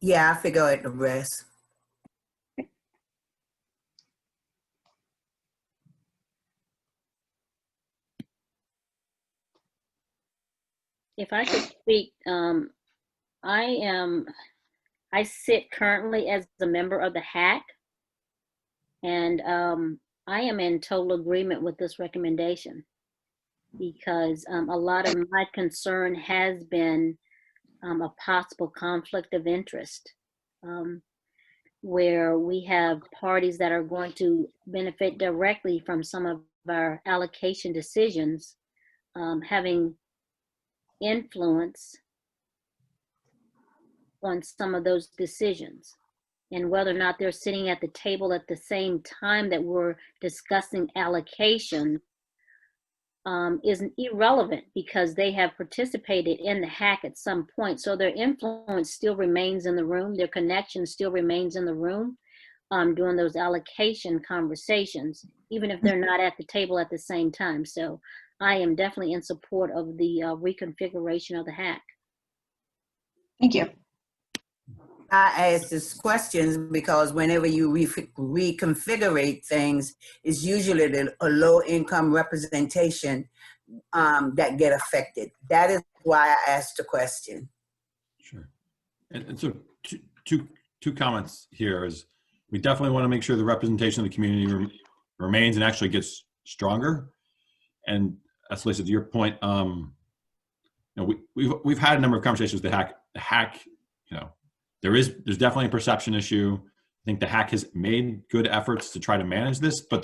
Yeah, I figure out the rest. If I could speak, I sit currently as a member of the HAC, and I am in total agreement with this recommendation because a lot of my concern has been a possible conflict of interest, where we have parties that are going to benefit directly from some of our allocation decisions, having influence on some of those decisions, and whether or not they're sitting at the table at the same time that we're discussing allocation is irrelevant because they have participated in the HAC at some point. So their influence still remains in the room, their connection still remains in the room during those allocation conversations, even if they're not at the table at the same time. So I am definitely in support of the reconfiguration of the HAC. Thank you. I ask this questions because whenever you reconfigure things, it's usually a low-income representation that get affected. That is why I asked the question. Sure. And so two comments here is we definitely want to make sure the representation of the community remains and actually gets stronger. And as Lisa, to your point, you know, we've had a number of conversations with the HAC, you know, there's definitely a perception issue. I think the HAC has made good efforts to try to manage this, but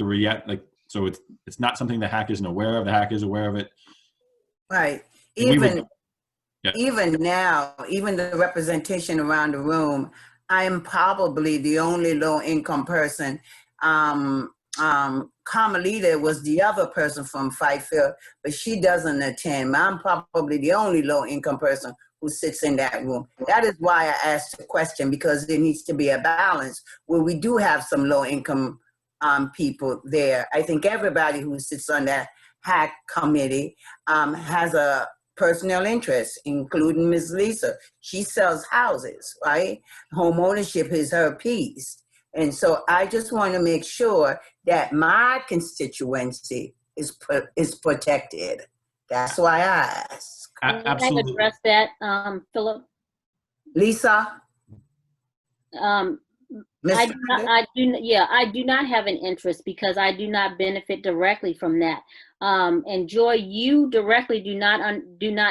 so it's not something the HAC isn't aware of. The HAC is aware of it. Right. And Even now, even the representation around the room, I am probably the only low-income person. Carmelita was the other person from Fifield, but she doesn't attend. I'm probably the only low-income person who sits in that room. That is why I asked the question, because there needs to be a balance where we do have some low-income people there. I think everybody who sits on that HAC committee has a personal interest, including Ms. Lisa. She sells houses, right? Home ownership is her piece. And so I just want to make sure that my constituency is protected. That's why I ask. Absolutely. Can I address that, Philip? Lisa? I do not have an interest because I do not benefit directly from that. And Joy, you directly do not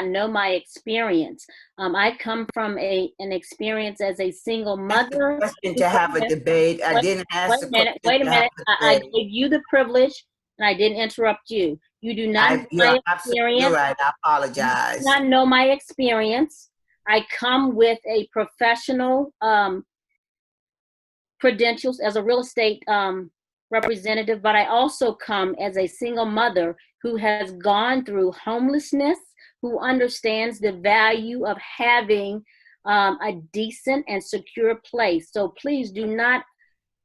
know my experience. I come from an experience as a single mother. To have a debate. I didn't ask the question. Wait a minute. I gave you the privilege, and I didn't interrupt you. You do not know my experience. You're right. I apologize. You do not know my experience. I come with a professional credentials as a real estate representative, but I also come as a single mother who has gone through homelessness, who understands the value of having a decent and secure place. So please do not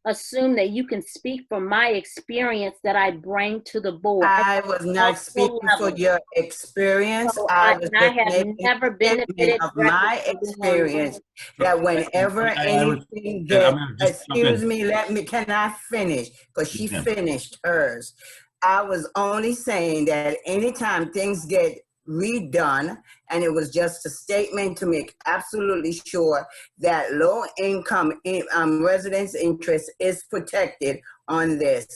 assume that you can speak from my experience that I bring to the board. I was not speaking for your experience. So I was I just have never benefited of my experience that whenever anything gets, excuse me, can I finish? Because she finished hers. I was only saying that anytime things get redone, and it was just a statement to make absolutely sure that low-income residents' interest is protected on this.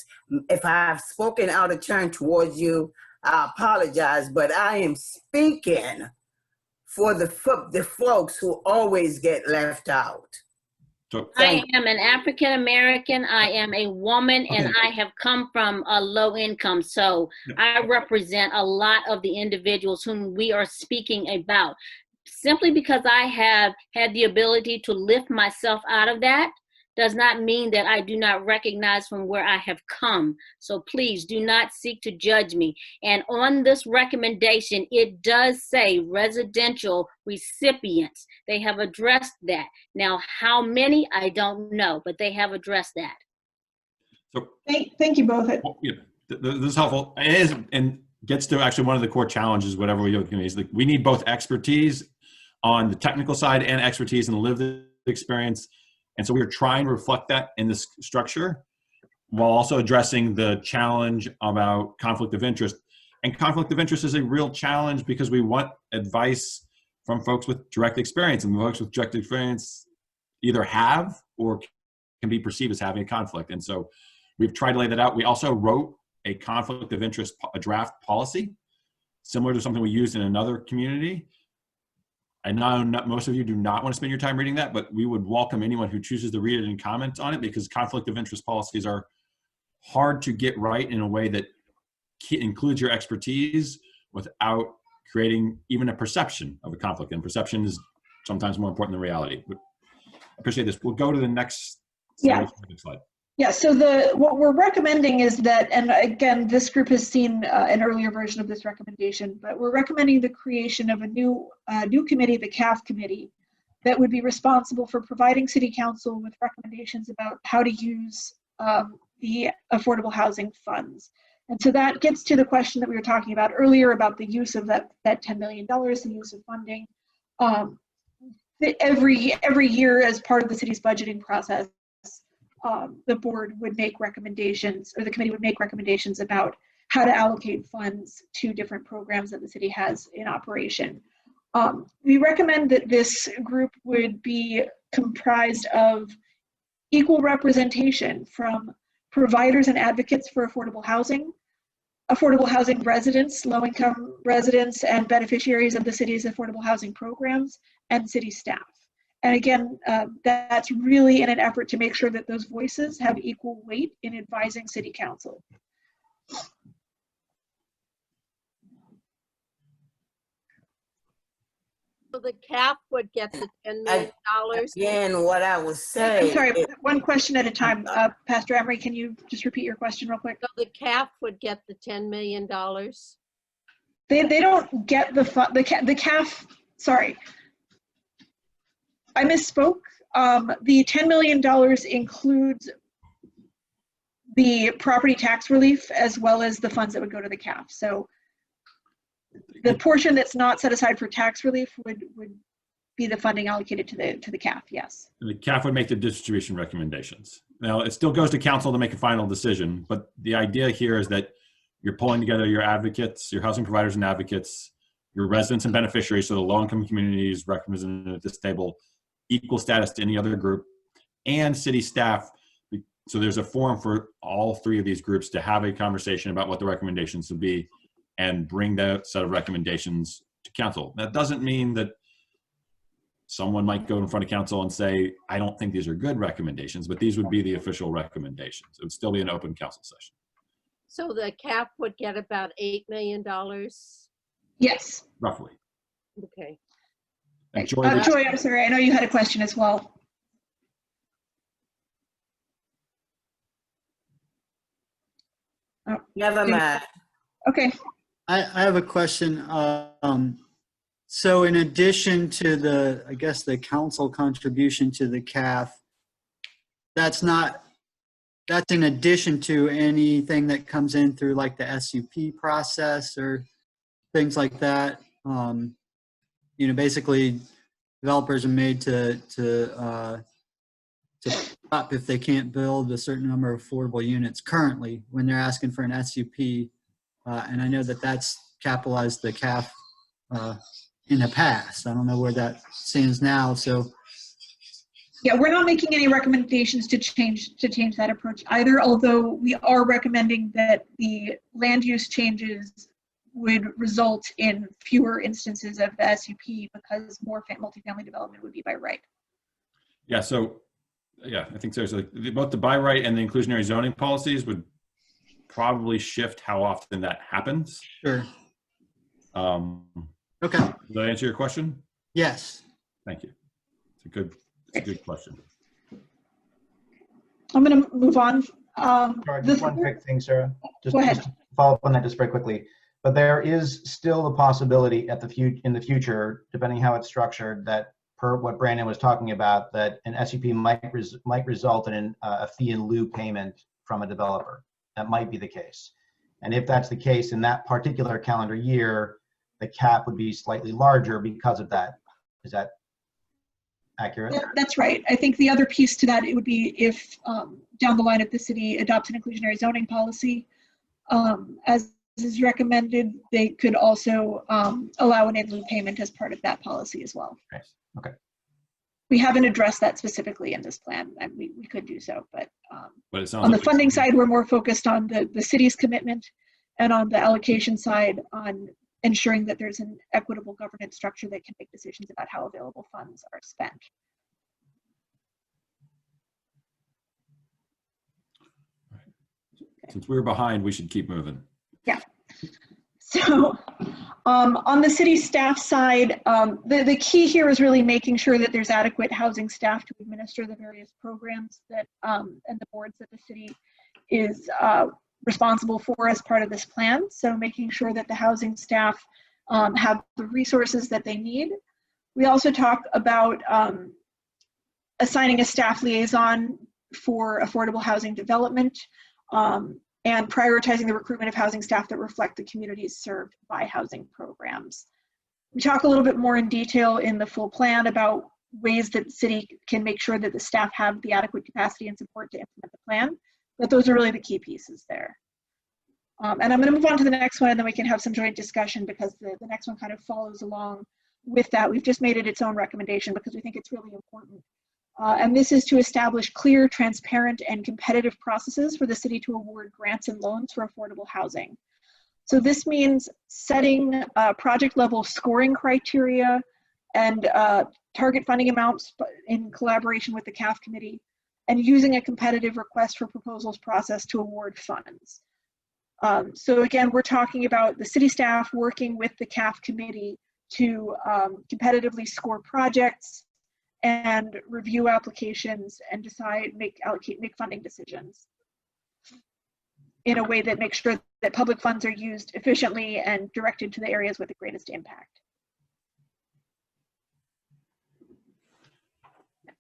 If I have spoken out of turn towards you, I apologize, but I am speaking for the folks who always get left out. I am an African American, I am a woman, and I have come from a low income. So I represent a lot of the individuals whom we are speaking about. Simply because I have had the ability to lift myself out of that does not mean that I do not recognize from where I have come. So please do not seek to judge me. And on this recommendation, it does say residential recipients. They have addressed that. Now, how many, I don't know, but they have addressed that. So thank you both. This is helpful. It is, and gets to actually one of the core challenges, whatever we do, is like we need both expertise on the technical side and expertise in the lived experience. And so we are trying to reflect that in this structure while also addressing the challenge about conflict of interest. And conflict of interest is a real challenge because we want advice from folks with direct experience, and folks with direct experience either have or can be perceived as having a conflict. And so we've tried to lay that out. We also wrote a conflict of interest, a draft policy, similar to something we used in another community. I know most of you do not want to spend your time reading that, but we would welcome anyone who chooses to read it and comment on it, because conflict of interest policies are hard to get right in a way that includes your expertise without creating even a perception of a conflict. And perception is sometimes more important than reality. But I appreciate this. We'll go to the next slide. Yeah, so what we're recommending is that, and again, this group has seen an earlier version of this recommendation, but we're recommending the creation of a new committee, the CAHF committee, that would be responsible for providing City Council with recommendations about how to use the affordable housing funds. And so that gets to the question that we were talking about earlier about the use of that $10 million, the use of funding. Every year, as part of the city's budgeting process, the board would make recommendations, or the committee would make recommendations about how to allocate funds to different programs that the city has in operation. We recommend that this group would be comprised of equal representation from providers and advocates for affordable housing residents, low-income residents, and beneficiaries of the city's affordable housing programs, and city staff. And again, that's really in an effort to make sure that those voices have equal weight in advising City Council. So the CAHF would get the $10 million. Again, what I was saying. I'm sorry, one question at a time. Pastor Emery, can you just repeat your question real quick? So the CAHF would get the $10 million. They don't get the CAHF, sorry. I misspoke. The $10 million includes the property tax relief as well as the funds that would go to the CAHF. So the portion that's not set aside for tax relief would be the funding allocated to the CAHF, yes. And the CAHF would make the distribution recommendations. Now, it still goes to council to make a final decision, but the idea here is that you're pulling together your advocates, your housing providers and advocates, your residents and beneficiaries, so the low-income communities represented at this table, equal status to any other group, and city staff. So there's a forum for all three of these groups to have a conversation about what the recommendations would be and bring that set of recommendations to council. That doesn't mean that someone might go in front of council and say, I don't think these are good recommendations, but these would be the official recommendations. It would still be an open council session. So the CAHF would get about $8 million? Yes. Roughly. Okay. Joy, Joy, I'm sorry, I know you had a question as well. Oh, never mind. Okay. I have a question. So in addition to the, I guess, the council contribution to the CAHF, that's in addition to anything that comes in through like the SUP process or things like that. Basically developers are made to stop if they can't build a certain number of affordable units currently when they're asking for an SUP. And I know that that's capitalized the CAHF in the past. I don't know where that stands now. So yeah, we're not making any recommendations to change that approach either, although we are recommending that the land use changes would result in fewer instances of the SUP because more multifamily development would be by right. Yeah, so yeah, I think there's both the by right and the inclusionary zoning policies would probably shift how often that happens. Sure. Okay. Does that answer your question? Yes. Thank you. It's a good question. I'm going to move on. Sorry, just one quick thing, Sarah. Go ahead. Just to follow up on that just very quickly. But there is still a possibility in the future, depending how it's structured, that per what Brandon was talking about, that an SUP might result in a fee in lieu payment from a developer. That might be the case. And if that's the case in that particular calendar year, the cap would be slightly larger because of that. Is that accurate? Yeah, that's right. I think the other piece to that, it would be if down the line if the city adopts an inclusionary zoning policy, as is recommended, they could also allow an in lieu payment as part of that policy as well. Nice. Okay. We haven't addressed that specifically in this plan, and we could do so, but it sounds on the like funding side, we're more focused on the city's commitment, and on the allocation side on ensuring that there's an equitable governance structure that can make decisions about how available funds are spent. Since we're behind, we should keep moving. Yeah. So on the city staff side, the key here is really making sure that there's adequate housing staff to administer the various programs that and the boards that the city is responsible for as part of this plan. So making sure that the housing staff have the resources that they need. We also talk about assigning a staff liaison for affordable housing development, and prioritizing the recruitment of housing staff that reflect the communities served by housing programs. We talk a little bit more in detail in the full plan about ways that the city can make sure that the staff have the adequate capacity and support to implement the plan, but those are really the key pieces there. And I'm going to move on to the next one, and then we can have some joint discussion, because the next one kind of follows along with that. We've just made it its own recommendation because we think it's really important. And this is to establish clear, transparent, and competitive processes for the city to award grants and loans for affordable housing. So this means setting project-level scoring criteria and target funding amounts in collaboration with the CAHF committee, and using a competitive request for proposals process to award funds. So again, we're talking about the city staff working with the CAHF committee to competitively score projects and review applications and decide, make funding decisions in a way that makes sure that public funds are used efficiently and directed to the areas with the greatest impact.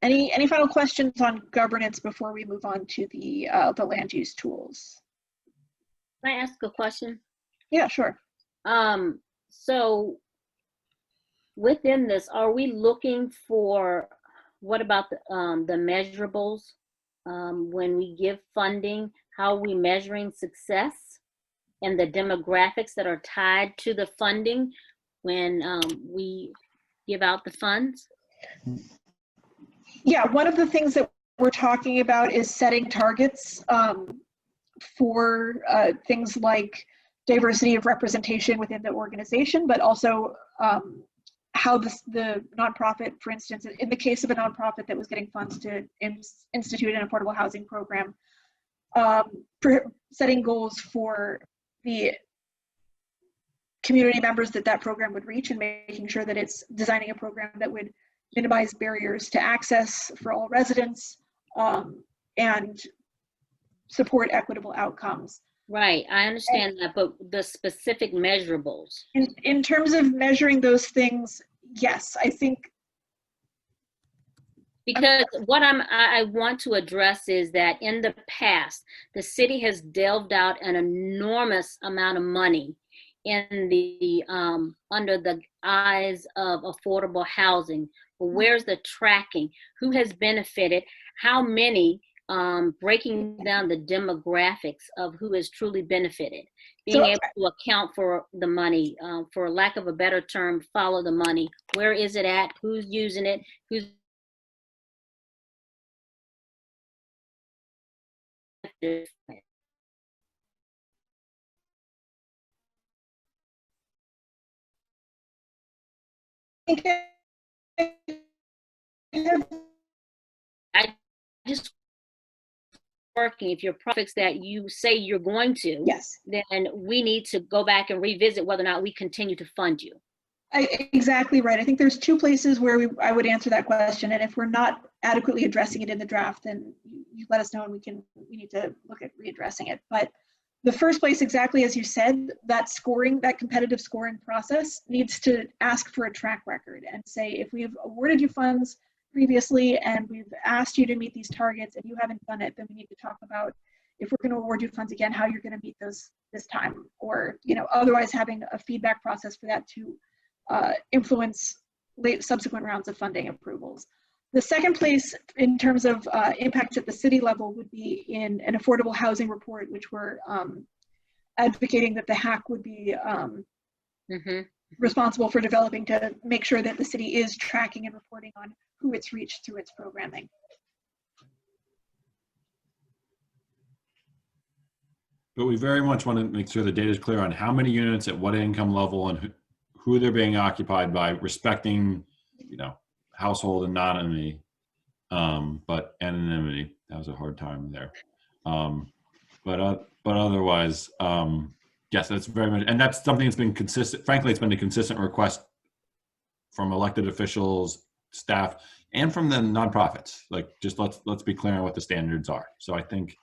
Any final questions on governance before we move on to the land use tools? Can I ask a question? Yeah, sure. So within this, are we looking for, what about the measurables? When we give funding, how are we measuring success and the demographics that are tied to the funding when we give out the funds? Yeah, one of the things that we're talking about is setting targets for things like diversity of representation within the organization, but also how the nonprofit, for instance, in the case of a nonprofit that was getting funds to institute an affordable housing program, setting goals for the community members that program would reach, and making sure that it's designing a program that would minimize barriers to access for all residents, and support equitable outcomes. Right, I understand that, but the specific measurables. In terms of measuring those things, yes, I think. Because what I want to address is that in the past, the city has delved out an enormous amount of money in the under the eyes of affordable housing. But where's the tracking? Who has benefited? How many? Breaking down the demographics of who has truly benefited, being able to account for the money, for lack of a better term, follow the money. Where is it at? Who's using it? Who's I just working. If your projects that you say you're going to, yes, then we need to go back and revisit whether or not we continue to fund you. Exactly right. I think there's two places where I would answer that question, and if we're not adequately addressing it in the draft, then you let us know and we need to look at readdressing it. But the first place, exactly as you said, that competitive scoring process needs to ask for a track record and say, if we've awarded you funds previously and we've asked you to meet these targets and you haven't done it, then we need to talk about, if we're going to award you funds again, how you're going to meet those this time, or otherwise having a feedback process for that to influence subsequent rounds of funding approvals. The second place in terms of impacts at the city level would be in an affordable housing report, which we're advocating that the HAC would be responsible for developing to make sure that the city is tracking and reporting on who it's reached through its programming. But we very much want to make sure the data is clear on how many units at what income level and who they're being occupied by, respecting, you know, household and anonymity, but anonymity. That was a hard time there. But otherwise, yes, that's very much, and that's something that's been consistent. Frankly, it's been a consistent request from elected officials, staff, and from the nonprofits. Like, just let's be clear on what the standards are. So I think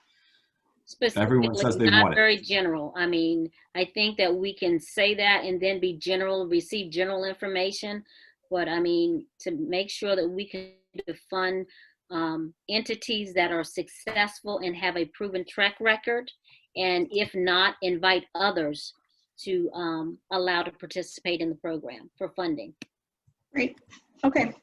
everyone says they not want it. very general. I mean, I think that we can say that and then be general, receive general information. But I mean, to make sure that we can fund entities that are successful and have a proven track record, and if not, invite others to allow to participate in the program for funding. Great. Okay.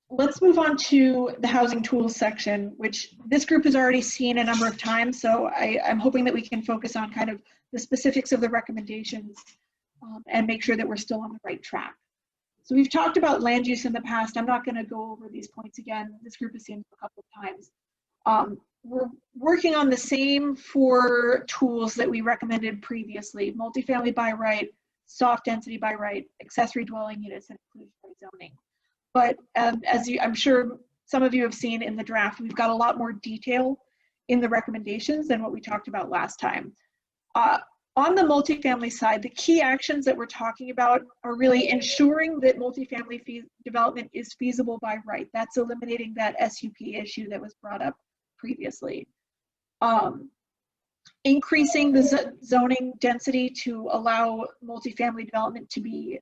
Let's move on to the housing tools section, which this group has already seen a number of times. So I'm hoping that we can focus on kind of the specifics of the recommendations and make sure that we're still on the right track. So we've talked about land use in the past. I'm not going to go over these points again. This group has seen them a couple of times. We're working on the same 4 tools that we recommended previously: multifamily by right, soft density by right, accessory dwelling units, and inclusionary zoning. But I'm sure some of you have seen in the draft, we've got a lot more detail in the recommendations than what we talked about last time. On the multifamily side, the key actions that we're talking about are really ensuring that multifamily development is feasible by right. That's eliminating that SUP issue that was brought up previously. Increasing the zoning density to allow multifamily development to be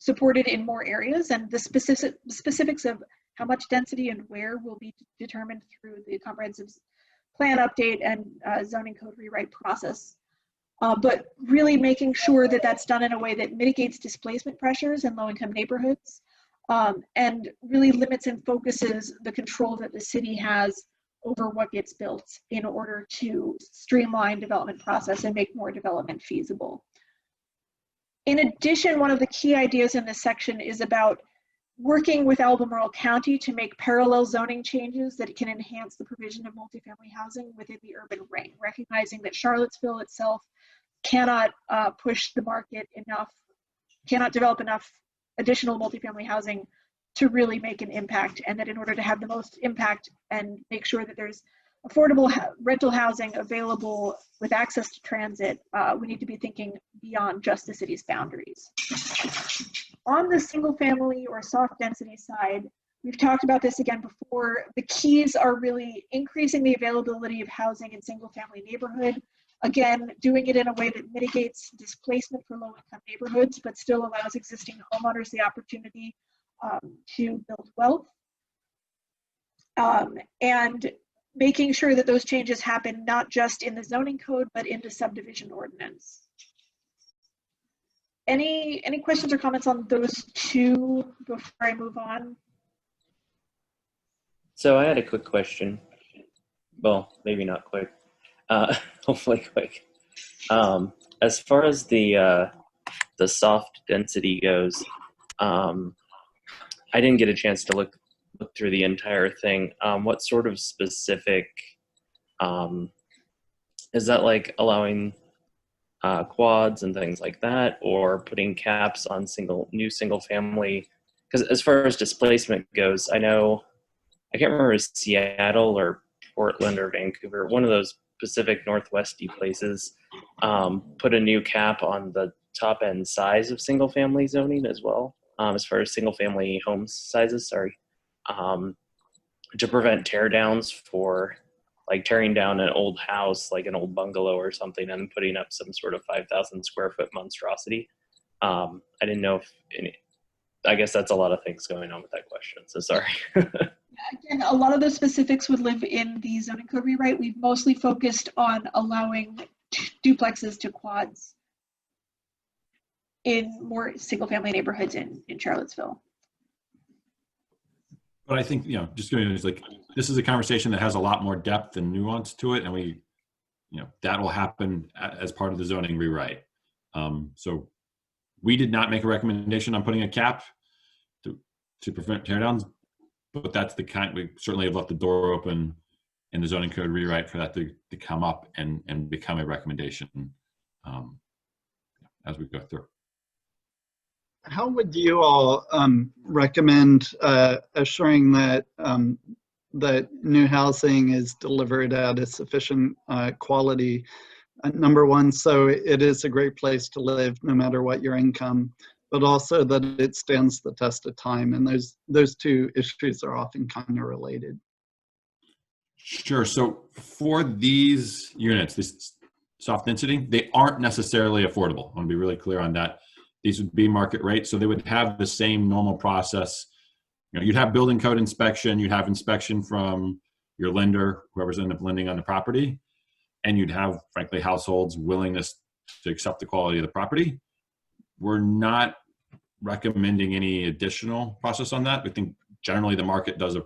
supported in more areas, and the specifics of how much density and where will be determined through the comprehensive plan update and zoning code rewrite process. But really making sure that that's done in a way that mitigates displacement pressures in low-income neighborhoods, and really limits and focuses the control that the city has over what gets built in order to streamline development process and make more development feasible. In addition, one of the key ideas in this section is about working with Albemarle County to make parallel zoning changes that can enhance the provision of multifamily housing within the urban ring, recognizing that Charlottesville itself cannot push the market enough, cannot develop enough additional multifamily housing to really make an impact, and that in order to have the most impact and make sure that there's affordable rental housing available with access to transit, we need to be thinking beyond just the city's boundaries. On the single family or soft density side, we've talked about this again before. The keys are really increasing the availability of housing in single family neighborhood. Again, doing it in a way that mitigates displacement for low-income neighborhoods, but still allows existing homeowners the opportunity to build wealth. And making sure that those changes happen not just in the zoning code, but in the subdivision ordinance. Any questions or comments on those 2 before I move on? So I had a quick question. Well, maybe not quick. Hopefully quick. As far as the soft density goes, I didn't get a chance to look through the entire thing. What sort of specific, is that like allowing quads and things like that, or putting caps on new single family? Because as far as displacement goes, I know, I can't remember if it's Seattle or Portland or Vancouver, one of those Pacific Northwesty places, put a new cap on the top end size of single family zoning as well, as far as single family home sizes, sorry, to prevent tear downs for like tearing down an old house, like an old bungalow or something, and putting up some sort of 5,000 square foot monstrosity. I didn't know if I guess that's a lot of things going on with that question, so sorry. Again, a lot of the specifics would live in the zoning code rewrite. We've mostly focused on allowing duplexes to quads in more single family neighborhoods in Charlottesville. But I think, just going, it's like, this is a conversation that has a lot more depth and nuance to it, and that will happen as part of the zoning rewrite. So we did not make a recommendation on putting a cap to prevent teardowns, but that's the kind, we certainly have left the door open in the zoning code rewrite for that to come up and become a recommendation as we go through. How would you all recommend assuring that that new housing is delivered at a sufficient quality? Number one, so it is a great place to live no matter what your income, but also that it stands the test of time. And those two issues are often kind of related. Sure. So for these units, this soft density, they aren't necessarily affordable. I want to be really clear on that. These would be market rate, so they would have the same normal process. You'd have building code inspection, you'd have inspection from your lender, whoever's ended up lending on the property, and you'd have, frankly, households' willingness to accept the quality of the property. We're not recommending any additional process on that. We think generally the market does a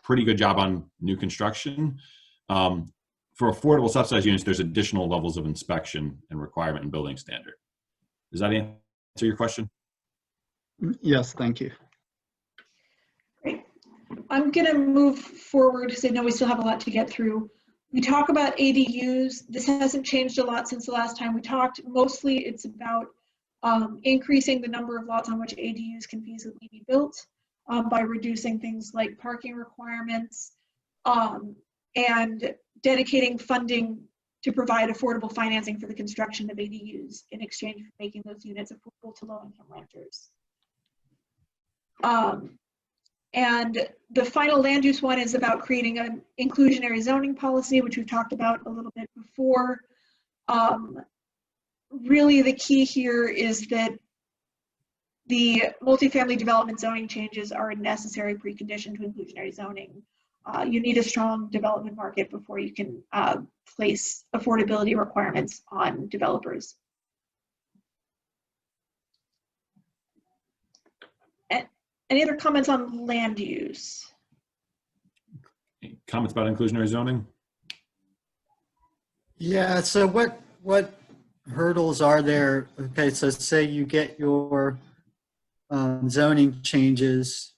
pretty good job on new construction. For affordable subsidized units, there's additional levels of inspection and requirement and building standard. Does that answer your question? Yes, thank you. Great. I'm going to move forward because I know we still have a lot to get through. We talk about ADUs. This hasn't changed a lot since the last time we talked. Mostly it's about increasing the number of lots on which ADUs can feasibly be built by reducing things like parking requirements and dedicating funding to provide affordable financing for the construction of ADUs in exchange for making those units affordable to low-income renters. And the final land use one is about creating an inclusionary zoning policy, which we've talked about a little bit before. Really the key here is that the multifamily development zoning changes are a necessary precondition to inclusionary zoning. You need a strong development market before you can place affordability requirements on developers. Any other comments on land use? Comments about inclusionary zoning? Yeah, so what hurdles are there? Okay, so say you get your zoning changes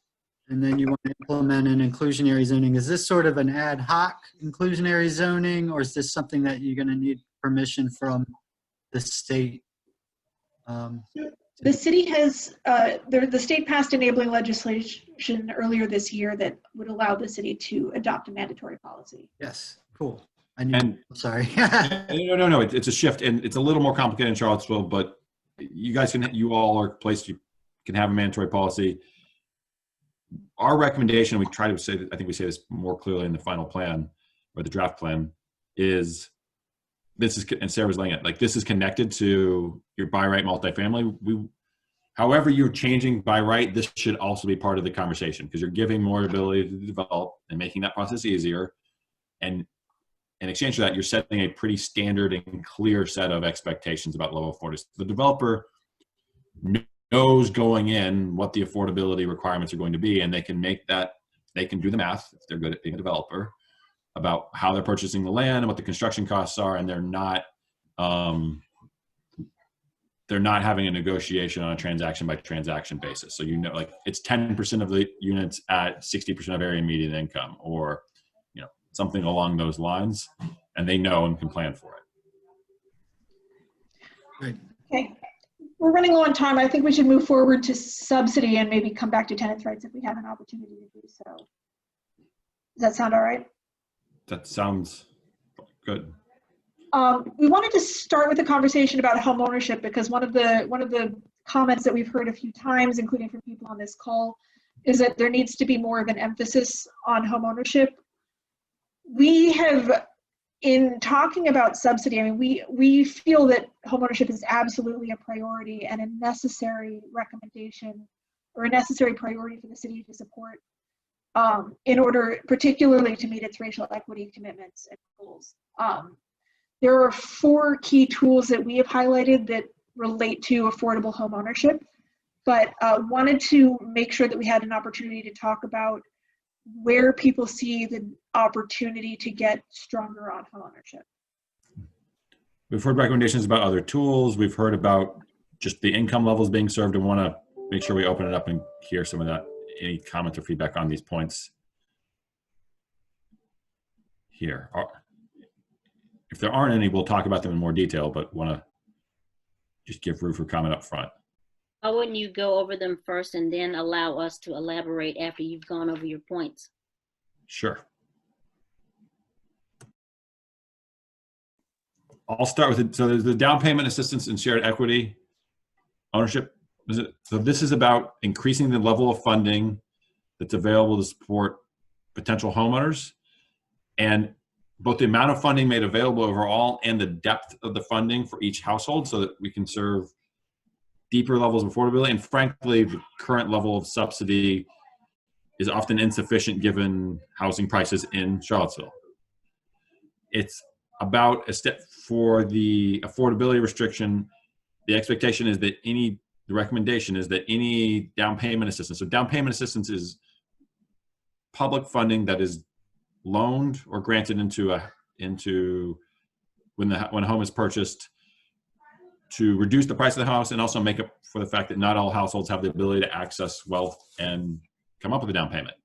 and then you want to implement an inclusionary zoning. Is this sort of an ad hoc inclusionary zoning, or is this something that you're going to need permission from the state? The city has, the state passed enabling legislation earlier this year that would allow the city to adopt a mandatory policy. Yes, cool. I'm sorry. No, it's a shift, and it's a little more complicated in Charlottesville, but you all are placed, you can have a mandatory policy. Our recommendation, we try to say, I think we say this more clearly in the final plan or the draft plan, is this is, and Sarah was laying it, like this is connected to your by right multifamily. However you're changing by right, this should also be part of the conversation because you're giving more ability to develop and making that process easier. And in exchange for that, you're setting a pretty standard and clear set of expectations about level of affordability. The developer knows going in what the affordability requirements are going to be, and they can make that, they can do the math if they're good at being a developer about how they're purchasing the land and what the construction costs are, and they're not having a negotiation on a transaction by transaction basis. So like it's 10% of the units at 60% of area median income, or something along those lines, and they know and can plan for it. Great. Okay. We're running low on time. I think we should move forward to subsidy and maybe come back to tenants' rights if we have an opportunity to do so. Does that sound all right? That sounds good. We wanted to start with a conversation about home ownership because one of the comments that we've heard a few times, including from people on this call, is that there needs to be more of an emphasis on home ownership. We have, in talking about subsidy, I mean, we feel that homeownership is absolutely a priority and a necessary recommendation or a necessary priority for the city to support in order particularly to meet its racial equity commitments and goals. There are 4 key tools that we have highlighted that relate to affordable homeownership, but wanted to make sure that we had an opportunity to talk about where people see the opportunity to get stronger on homeownership. We've heard recommendations about other tools. We've heard about just the income levels being served, and want to make sure we open it up and hear some of that. Any comments or feedback on these points here? If there aren't any, we'll talk about them in more detail, but want to just give room for comment up front. Why wouldn't you go over them first and then allow us to elaborate after you've gone over your points? Sure. I'll start with it. So there's the down payment assistance and shared equity ownership. So this is about increasing the level of funding that's available to support potential homeowners, and both the amount of funding made available overall and the depth of the funding for each household, so that we can serve deeper levels of affordability. And frankly, the current level of subsidy is often insufficient given housing prices in Charlottesville. It's about a step for the affordability restriction. The expectation is that the recommendation is that any down payment assistance, so down payment assistance is public funding that is loaned or granted into when a home is purchased to reduce the price of the house, and also make up for the fact that not all households have the ability to access wealth and come up with a down payment.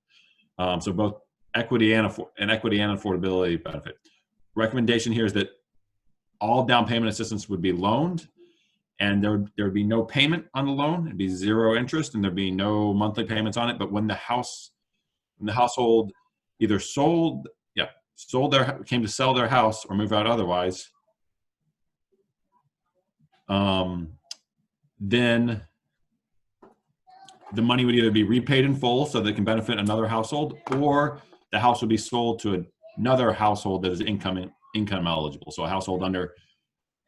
So both equity and affordability benefit. Recommendation here is that all down payment assistance would be loaned, and there would be no payment on the loan. It'd be zero interest, and there'd be no monthly payments on it. But when the household either came to sell their house or move out otherwise, then the money would either be repaid in full so they can benefit another household, or the house would be sold to another household that is income eligible. So a household under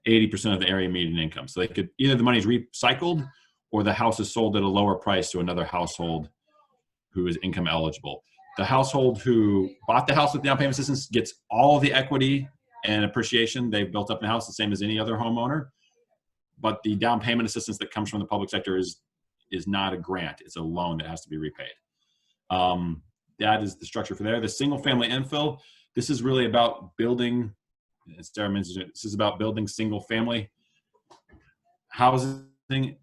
80% of the area median income. So they could, either the money is recycled or the house is sold at a lower price to another household who is income eligible. The household who bought the house with down payment assistance gets all of the equity and appreciation they've built up in the house, the same as any other homeowner. But the down payment assistance that comes from the public sector is not a grant. It's a loan that has to be repaid. That is the structure for there. The single family infill, this is really about building, as Sarah mentioned, this is about building single family housing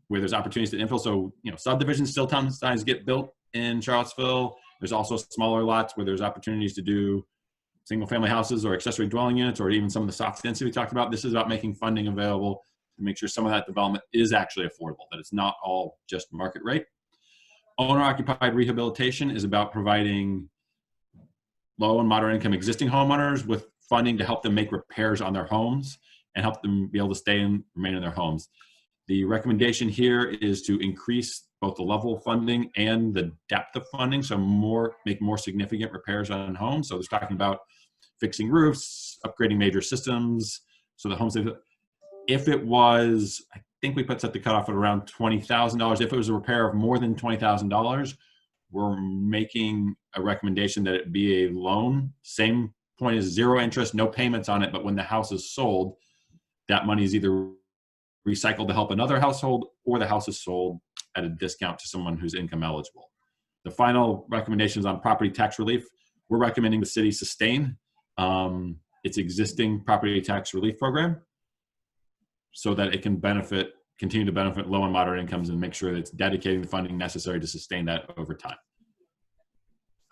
where there's opportunities to infill. So, subdivisions still sometimes get built in Charlottesville. There's also smaller lots where there's opportunities to do single family houses or accessory dwelling units, or even some of the soft density we talked about. This is about making funding available to make sure some of that development is actually affordable, that it's not all just market rate. Owner-occupied rehabilitation is about providing low and moderate income existing homeowners with funding to help them make repairs on their homes and help them be able to stay and remain in their homes. The recommendation here is to increase both the level of funding and the depth of funding, so make more significant repairs on homes. So they're talking about fixing roofs, upgrading major systems, so the homes, if it was, I think we set the cutoff at around $20,000. If it was a repair of more than $20,000, we're making a recommendation that it be a loan. Same point is zero interest, no payments on it, but when the house is sold, that money is either recycled to help another household, or the house is sold at a discount to someone who's income eligible. The final recommendations on property tax relief, we're recommending the city sustain its existing property tax relief program so that it can continue to benefit low and moderate incomes, and make sure that it's dedicating the funding necessary to sustain that over time.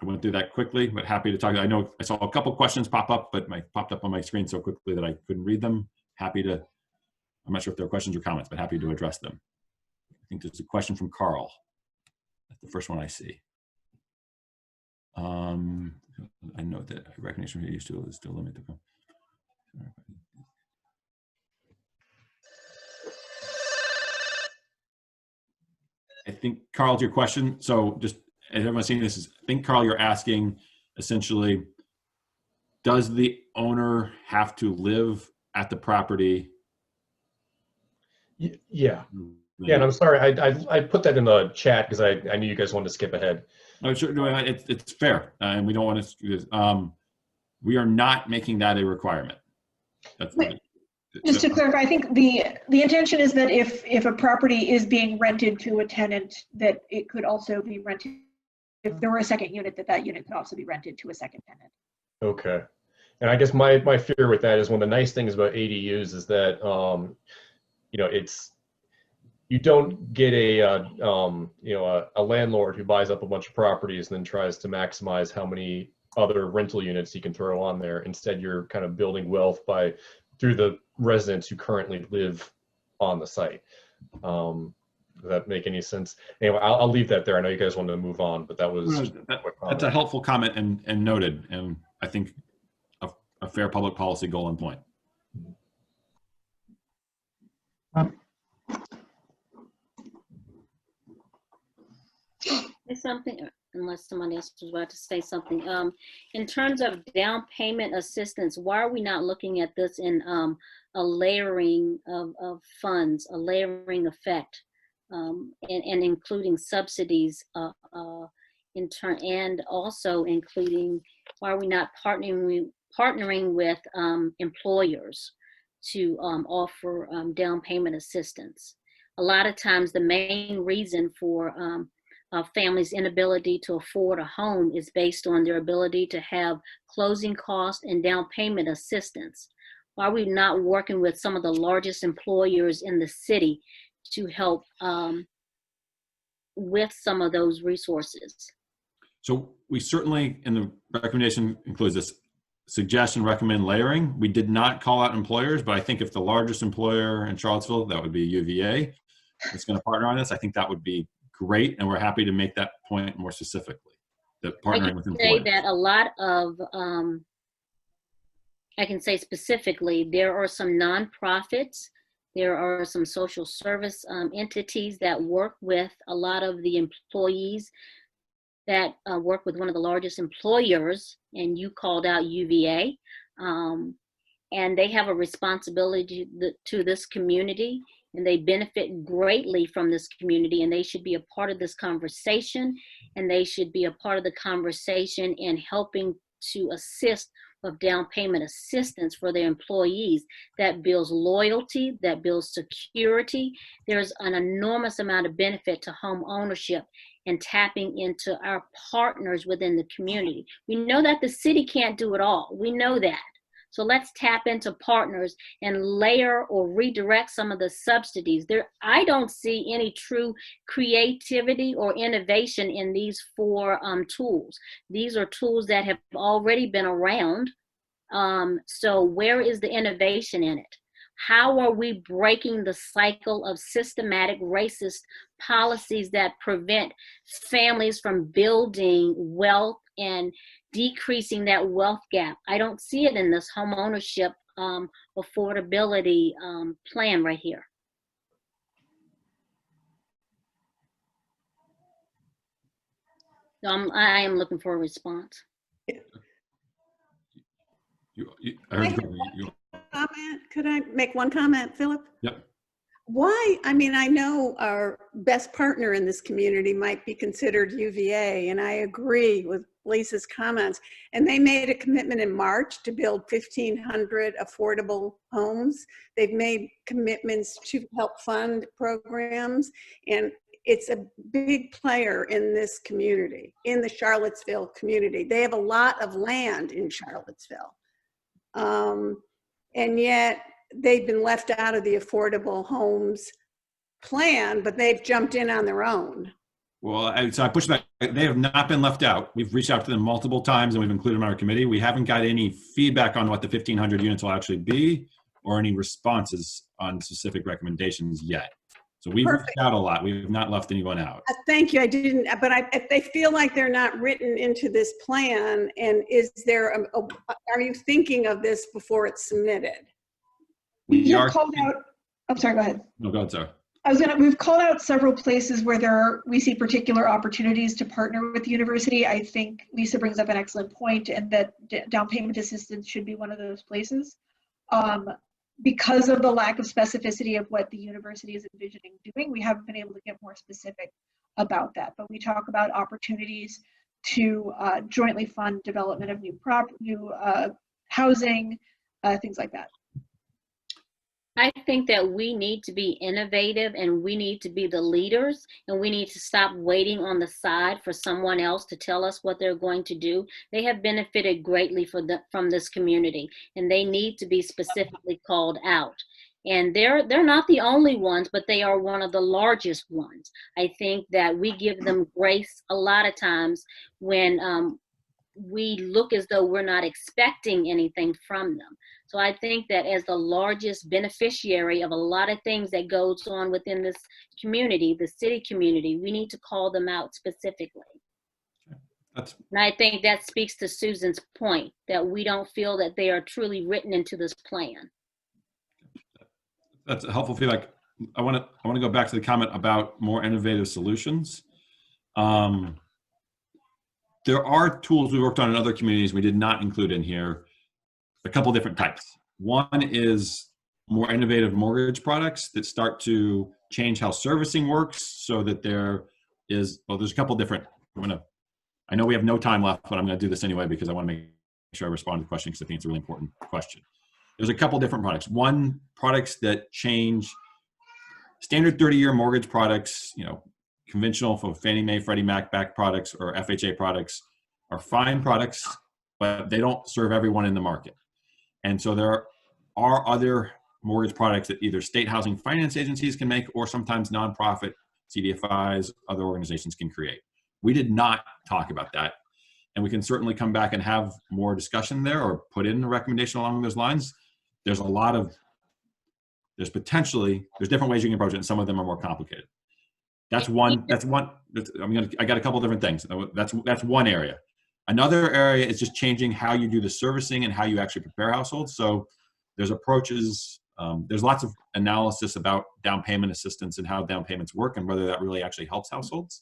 I went through that quickly, but happy to talk. I know I saw a couple questions pop up, but popped up on my screen so quickly that I couldn't read them. I'm not sure if there are questions or comments, but happy to address them. I think there's a question from Carl. That's the first one I see. I know that recognition rate used to is still limited. I think, Carl, to your question, so just as everyone's seeing this, I think, Carl, you're asking essentially, does the owner have to live at the property? Yeah. Yeah, and I'm sorry, I put that in the chat because I knew you guys wanted to skip ahead. No, sure, no, it's fair, and we don't want to do this. We are not making that a requirement. Just to clarify, I think the intention is that if a property is being rented to a tenant, that it could also be rented, if there were a second unit, that unit could also be rented to a second tenant. Okay. And I guess my fear with that is one of the nice things about ADUs is that, you know, you don't get a landlord who buys up a bunch of properties and then tries to maximize how many other rental units he can throw on there. Instead, you're kind of building wealth through the residents who currently live on the site. Does that make any sense? Anyway, I'll leave that there. I know you guys want to move on, but that was That's a helpful comment and noted, and I think a fair public policy goal and point. Say something, unless somebody else was about to say something. In terms of down payment assistance, why are we not looking at this in a layering of funds, a layering effect, and including subsidies in turn, and also including, why are we not partnering with employers to offer down payment assistance? A lot of times the main reason for families' inability to afford a home is based on their ability to have closing costs and down payment assistance. Why are we not working with some of the largest employers in the city to help with some of those resources? So we certainly, in the recommendation, includes this suggestion, recommend layering. We did not call out employers, but I think if the largest employer in Charlottesville, that would be UVA, is going to partner on this, I think that would be great, and we're happy to make that point more specifically, that partnering with employers. I can say that a lot of, I can say specifically, there are some nonprofits, there are some social service entities that work with a lot of the employees that work with one of the largest employers, and you called out UVA, and they have a responsibility to this community, and they benefit greatly from this community, and they should be a part of this conversation, and they should be a part of the conversation in helping to assist with down payment assistance for their employees. That builds loyalty, that builds security. There's an enormous amount of benefit to home ownership and tapping into our partners within the community. We know that the city can't do it all. We know that. So let's tap into partners and layer or redirect some of the subsidies. I don't see any true creativity or innovation in these four tools. These are tools that have already been around. So where is the innovation in it? How are we breaking the cycle of systematic racist policies that prevent families from building wealth and decreasing that wealth gap? I don't see it in this home ownership affordability plan right here. So I am looking for a response. Comment? Could I make one comment, Philip? Yep. Why? I mean, I know our best partner in this community might be considered UVA, and I agree with Lisa's comments. And they made a commitment in March to build 1,500 affordable homes. They've made commitments to help fund programs, and it's a big player in this community, in the Charlottesville community. They have a lot of land in Charlottesville. And yet they've been left out of the affordable homes plan, but they've jumped in on their own. Well, so I push back. They have not been left out. We've reached out to them multiple times and we've included them on our committee. We haven't got any feedback on what the 1,500 units will actually be or any responses on specific recommendations yet. So we've reached out a lot. We have not left anyone out. Thank you. I didn't, but if they feel like they're not written into this plan, and is there, are you thinking of this before it's submitted? You've called out, I'm sorry, go ahead. No, go ahead, Sarah. We've called out several places where we see particular opportunities to partner with the university. I think Lisa brings up an excellent point, and that down payment assistance should be one of those places. Because of the lack of specificity of what the university is envisioning doing, we haven't been able to get more specific about that. But we talk about opportunities to jointly fund development of new housing, things like that. I think that we need to be innovative and we need to be the leaders, and we need to stop waiting on the side for someone else to tell us what they're going to do. They have benefited greatly from this community, and they need to be specifically called out. And they're not the only ones, but they are one of the largest ones. I think that we give them grace a lot of times when we look as though we're not expecting anything from them. So I think that as the largest beneficiary of a lot of things that goes on within this community, the city community, we need to call them out specifically. And I think that speaks to Susan's point that we don't feel that they are truly written into this plan. That's a helpful feedback. I want to go back to the comment about more innovative solutions. There are tools we worked on in other communities we did not include in here, a couple different types. One is more innovative mortgage products that start to change how servicing works so that there is, well, there's a couple different, I know we have no time left, but I'm going to do this anyway because I want to make sure I respond to the question because I think it's a really important question. There's a couple different products. One, products that change standard 30-year mortgage products, conventional for Fannie Mae, Freddie Mac backed products or FHA products are fine products, but they don't serve everyone in the market. And so there are other mortgage products that either state housing finance agencies can make or sometimes nonprofit CDFIs, other organizations can create. We did not talk about that. And we can certainly come back and have more discussion there or put in a recommendation along those lines. There's there's different ways you can approach it, and some of them are more complicated. I got a couple different things. That's one area. Another area is just changing how you do the servicing and how you actually prepare households. So there's approaches, there's lots of analysis about down payment assistance and how down payments work and whether that really actually helps households.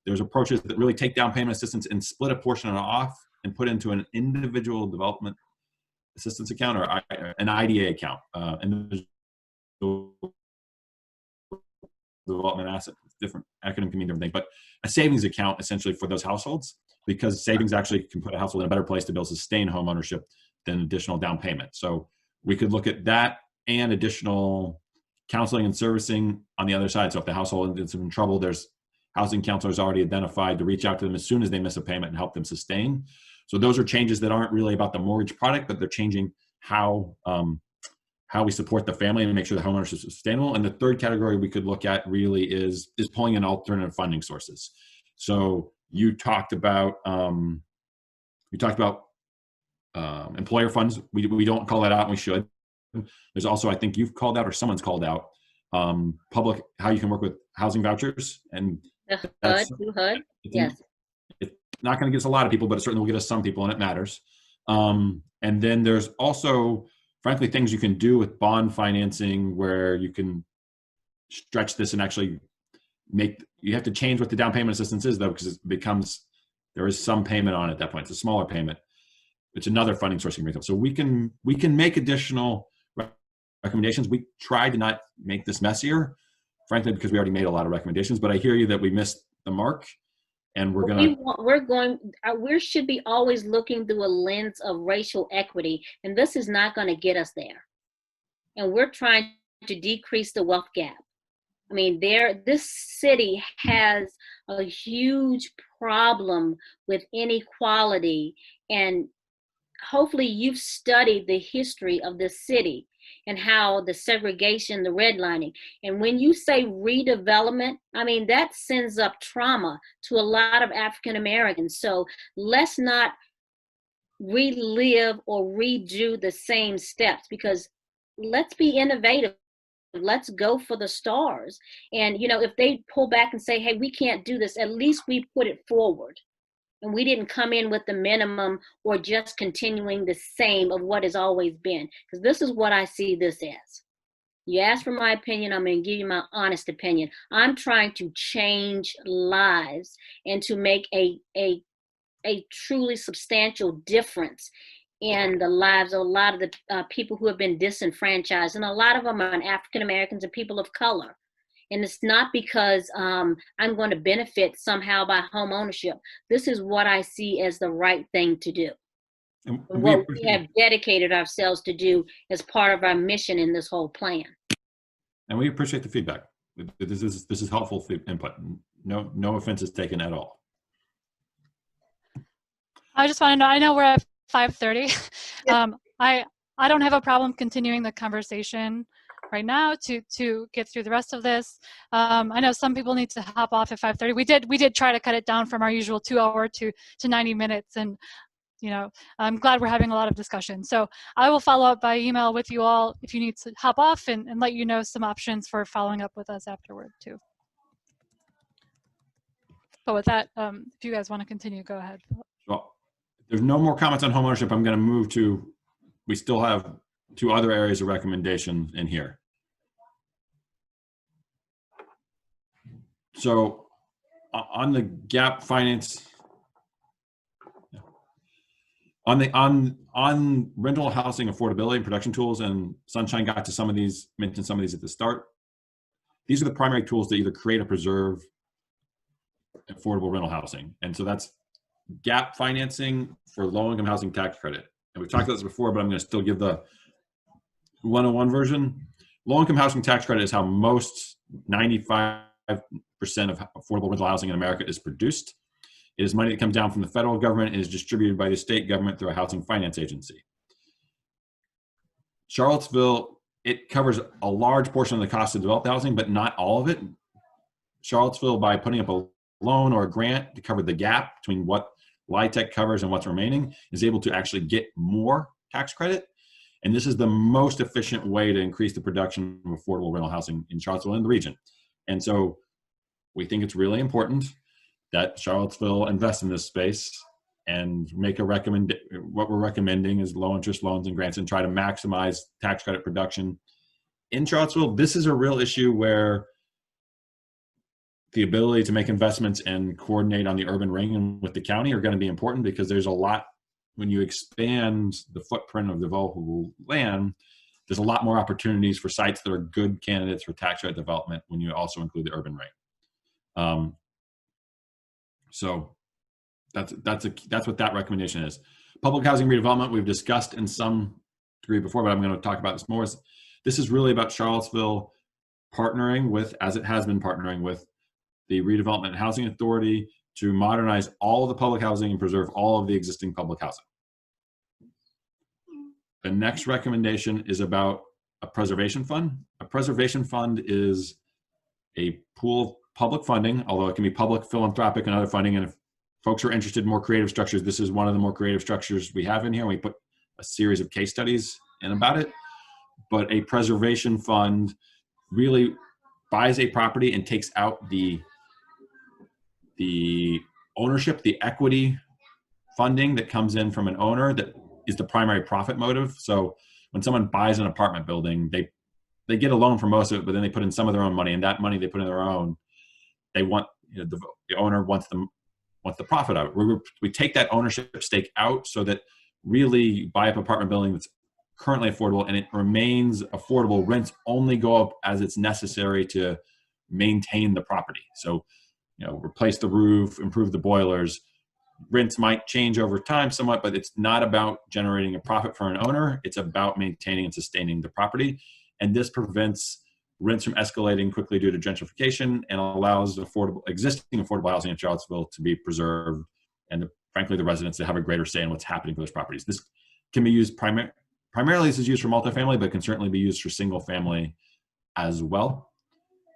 There's approaches that really take down payment assistance and split a portion of it off and put into an individual development assistance account or an IDA account. And there's development asset, different acronym can mean different things, but a savings account essentially for those households, because savings actually can put a household in a better place to be able to sustain home ownership than additional down payment. So we could look at that and additional counseling and servicing on the other side. So if the household is in trouble, there's housing counselors already identified to reach out to them as soon as they miss a payment and help them sustain. So those are changes that aren't really about the mortgage product, but they're changing how we support the family and make sure the homeownership is sustainable. And the third category we could look at really is pulling in alternative funding sources. So you talked about employer funds. We don't call that out, and we should. There's also, I think you've called out or someone's called out, public, how you can work with housing vouchers. And HUD, yes. It's not going to get us a lot of people, but it certainly will get us some people, and it matters. And then there's also, frankly, things you can do with bond financing where you can stretch this and actually you have to change what the down payment assistance is, though, because there is some payment on it at that point. It's a smaller payment. It's another funding source you can bring up. So we can make additional recommendations. We tried to not make this messier, frankly, because we already made a lot of recommendations, but I hear you that we missed the mark. And we should be always looking through a lens of racial equity, and this is not going to get us there. And we're trying to decrease the wealth gap. I mean, this city has a huge problem with inequality, and hopefully you've studied the history of this city and how the segregation, the redlining. And when you say redevelopment, I mean, that sends up trauma to a lot of African Americans. So let's not relive or redo the same steps, because let's be innovative. Let's go for the stars. And, if they pull back and say, hey, we can't do this, at least we put it forward. And we didn't come in with the minimum or just continuing the same of what has always been. Because this is what I see this as. You asked for my opinion, I'm going to give you my honest opinion. I'm trying to change lives and to make a truly substantial difference in the lives of a lot of the people who have been disenfranchised. And a lot of them are African Americans and people of color. And it's not because I'm going to benefit somehow by home ownership. This is what I see as the right thing to do. And what we have dedicated ourselves to do as part of our mission in this whole plan. And we appreciate the feedback. This is helpful input. No offense is taken at all. I just want to know, I know we're at 5:30. I don't have a problem continuing the conversation right now to get through the rest of this. I know some people need to hop off at 5:30. We did try to cut it down from our usual 2 hour to 90 minutes. And, you know, I'm glad we're having a lot of discussion. So I will follow up by email with you all if you need to hop off and let you know some options for following up with us afterward too. But with that, if you guys want to continue, go ahead. Well, if there's no more comments on homeownership, I'm going to move to, we still have 2 other areas of recommendation in here. So on the gap finance, on rental housing affordability and production tools, and Sunshine got to some of these, mentioned some of these at the start. These are the primary tools to either create or preserve affordable rental housing. And so that's gap financing for low-income housing tax credit. And we've talked about this before, but I'm going to still give the 101 version. Low-income housing tax credit is how most 95% of affordable rental housing in America is produced. It is money that comes down from the federal government and is distributed by the state government through a housing finance agency. Charlottesville, it covers a large portion of the cost of developed housing, but not all of it. Charlottesville, by putting up a loan or a grant to cover the gap between what LIHTC covers and what's remaining, is able to actually get more tax credit. And this is the most efficient way to increase the production of affordable rental housing in Charlottesville and the region. And so we think it's really important that Charlottesville invest in this space and make a what we're recommending is low interest loans and grants and try to maximize tax credit production in Charlottesville. This is a real issue where the ability to make investments and coordinate on the urban ring and with the county are going to be important, because there's a lot, when you expand the footprint of developable land, there's a lot more opportunities for sites that are good candidates for tax credit development when you also include the urban ring. So that's what that recommendation is. Public housing redevelopment, we've discussed in some degree before, but I'm going to talk about this more. This is really about Charlottesville partnering with, as it has been partnering with, the Redevelopment and Housing Authority to modernize all of the public housing and preserve all of the existing public housing. The next recommendation is about a preservation fund. A preservation fund is a pool of public funding, although it can be public, philanthropic, and other funding. And if folks are interested in more creative structures, this is one of the more creative structures we have in here. We put a series of case studies in about it. But a preservation fund really buys a property and takes out the ownership, the equity funding that comes in from an owner that is the primary profit motive. So when someone buys an apartment building, they get a loan for most of it, but then they put in some of their own money, and that money they put in their own, they want, you know, the owner wants the profit out of it. We take that ownership stake out so that really buy up apartment building that's currently affordable and it remains affordable. Rents only go up as it's necessary to maintain the property. So, you know, replace the roof, improve the boilers. Rents might change over time somewhat, but it's not about generating a profit for an owner. It's about maintaining and sustaining the property. And this prevents rents from escalating quickly due to gentrification and allows existing affordable housing in Charlottesville to be preserved, and frankly, the residents to have a greater say in what's happening to those properties. This can be used primarily, this is used for multifamily, but can certainly be used for single family as well.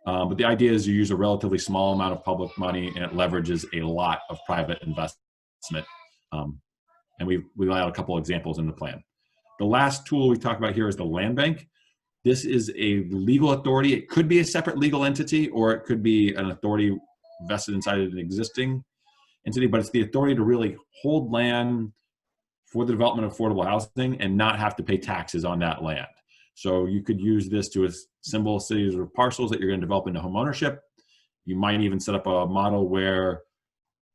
But the idea is you use a relatively small amount of public money and it leverages a lot of private investment. And we lay out a couple examples in the plan. The last tool we talk about here is the land bank. This is a legal authority. It could be a separate legal entity, or it could be an authority vested inside an existing entity, but it's the authority to really hold land for the development of affordable housing and not have to pay taxes on that land. So you could use this to assemble a series of parcels that you're going to develop into home ownership. You might even set up a model where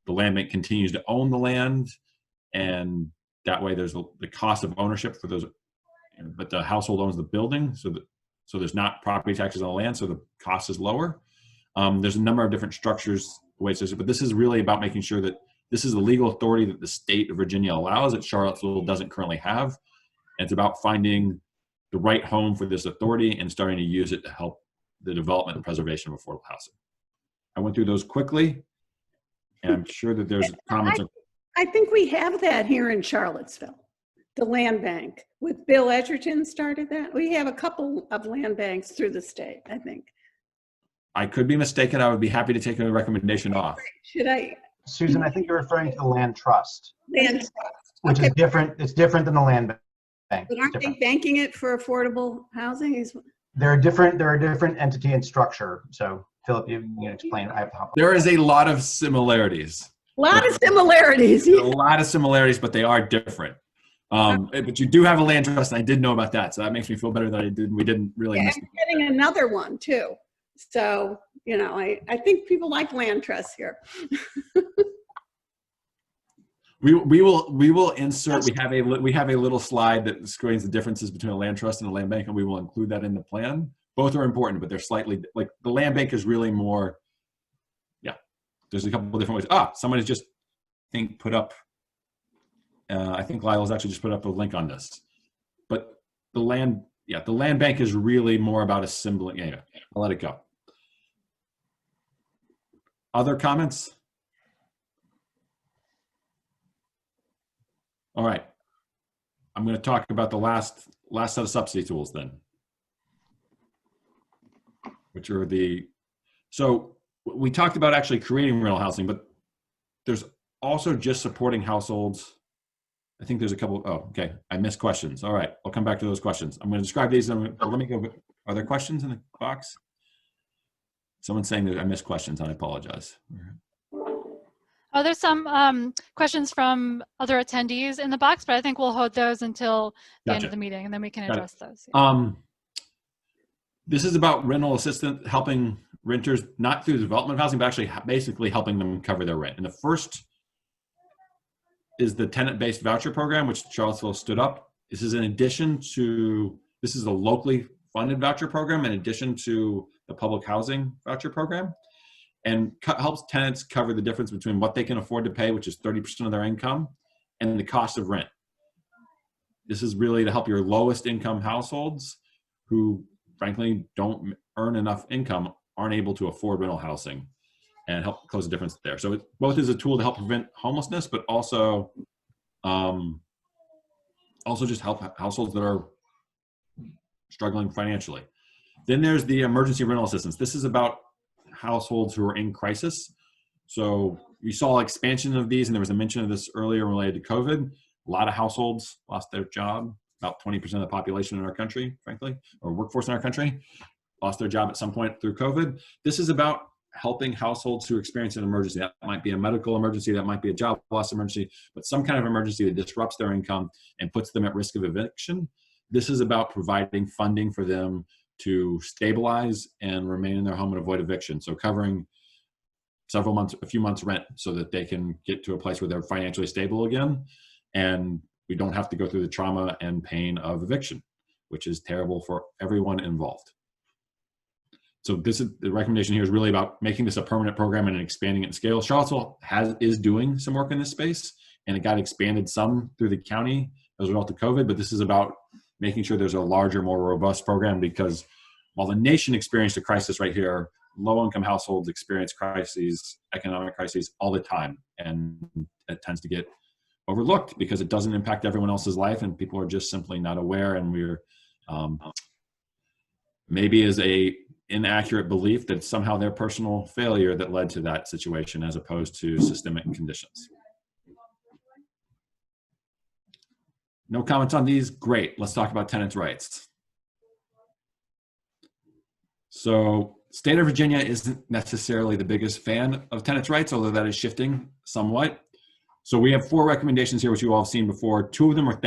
the land bank continues to own the land, and that way there's the cost of ownership for those, but the household owns the building, so there's not property taxes on the land, so the cost is lower. There's a number of different structures, ways to, but this is really about making sure that This is the legal authority that the state of Virginia allows that Charlottesville doesn't currently have. And it's about finding the right home for this authority and starting to use it to help the development and preservation of affordable housing. I went through those quickly, and I'm sure that there's comments. I think we have that here in Charlottesville, the land bank. With Bill Edgerton started that. We have a couple of land banks through the state, I think. I could be mistaken. I would be happy to take a recommendation off. Should I? Susan, I think you're referring to the land trust, Land trust. which is different. It's different than the land bank. But aren't they banking it for affordable housing? They're different. They're a different entity and structure. So Philip, you can explain. I have to hop. There is a lot of similarities. A lot of similarities. A lot of similarities, but they are different. But you do have a land trust, and I did know about that, so that makes me feel better that we didn't really miss it. I'm getting another one too. So, you know, I think people like land trusts here. We will insert. We have a little slide that explains the differences between a land trust and a land bank, and we will include that in the plan. Both are important, but they're slightly like the land bank is really more. Yeah, there's a couple of different ways. Somebody just put up. I think Lyle's actually just put up a link on this, but the land bank is really more about assembling. Yeah, I'll let it go. Other comments? All right, I'm going to talk about the last set of subsidy tools then, which are so we talked about actually creating rental housing, but there's also just supporting households. I think there's a couple. Oh, okay. I missed questions. All right. I'll come back to those questions. I'm going to describe these. Let me go. Are there questions in the box? Someone's saying that I missed questions. I apologize. Oh, there's some questions from other attendees in the box, but I think we'll hold those until the end of the meeting, and then we can address those. Yeah. This is about rental assistance, helping renters, not through development of housing, but actually basically helping them cover their rent. And the first is the tenant-based voucher program, which Charlottesville stood up. This is a locally funded voucher program in addition to the public housing voucher program, and helps tenants cover the difference between what they can afford to pay, which is 30% of their income, and the cost of rent. This is really to help your lowest income households who frankly don't earn enough income, aren't able to afford rental housing, and help close the difference there. So it both is a tool to help prevent homelessness, but also just help households that are struggling financially. Then there's the emergency rental assistance. This is about households who are in crisis. So we saw expansion of these, and there was a mention of this earlier related to COVID. A lot of households lost their job. About 20% of the population in our country, frankly, or workforce in our country, lost their job at some point through COVID. This is about helping households who experience an emergency. That might be a medical emergency, that might be a job loss emergency, but some kind of emergency that disrupts their income and puts them at risk of eviction. This is about providing funding for them to stabilize and remain in their home and avoid eviction. So covering a few months rent so that they can get to a place where they're financially stable again. And we don't have to go through the trauma and pain of eviction, which is terrible for everyone involved. So the recommendation here is really about making this a permanent program and expanding it in scale. Charlottesville is doing some work in this space, and it got expanded some through the county as a result of COVID, but this is about making sure there's a larger, more robust program, because while the nation experienced a crisis right here, low-income households experience crises, economic crises all the time, and it tends to get overlooked because it doesn't impact everyone else's life, and people are just simply not aware, and we're maybe is a inaccurate belief that somehow their personal failure that led to that situation as opposed to systemic conditions. No comments on these? Great. Let's talk about tenants' rights. So state of Virginia isn't necessarily the biggest fan of tenants' rights, although that is shifting somewhat. So we have 4 recommendations here, which you all have seen before. 2 of them are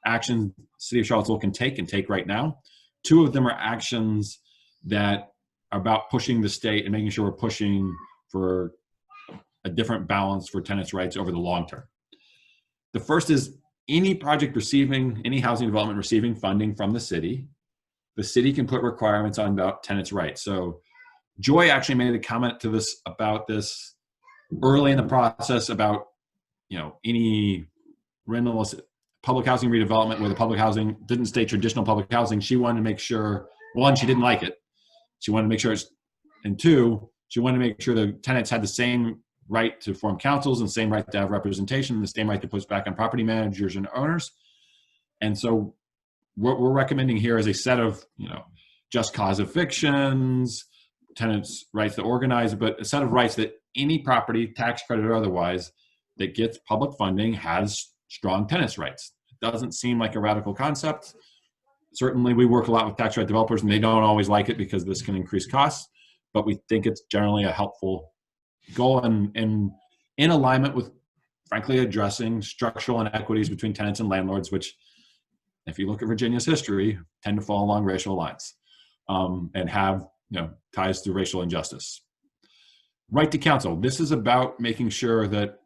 actions City of Charlottesville can take right now. 2 of them are actions that are about pushing the state and making sure we're pushing for a different balance for tenants' rights over the long term. The first is any project any housing development receiving funding from the city can put requirements on about tenants' rights. So Joy actually made a comment about this early in the process about any rental public housing redevelopment where the public housing didn't stay traditional public housing. She wanted to make sure, one, she didn't like it. She wanted to make sure and two, she wanted to make sure the tenants had the same right to form councils and the same right to have representation and the same right to push back on property managers and owners. And so what we're recommending here is a set of, just cause evictions, tenants' rights to organize, but a set of rights that any property, tax credit or otherwise, that gets public funding has strong tenants' rights. It doesn't seem like a radical concept. Certainly, we work a lot with tax right developers, and they don't always like it because this can increase costs, but we think it's generally a helpful goal and in alignment with, frankly, addressing structural inequities between tenants and landlords, which, if you look at Virginia's history, tend to fall along racial lines and have ties to racial injustice. Right to counsel. This is about making sure that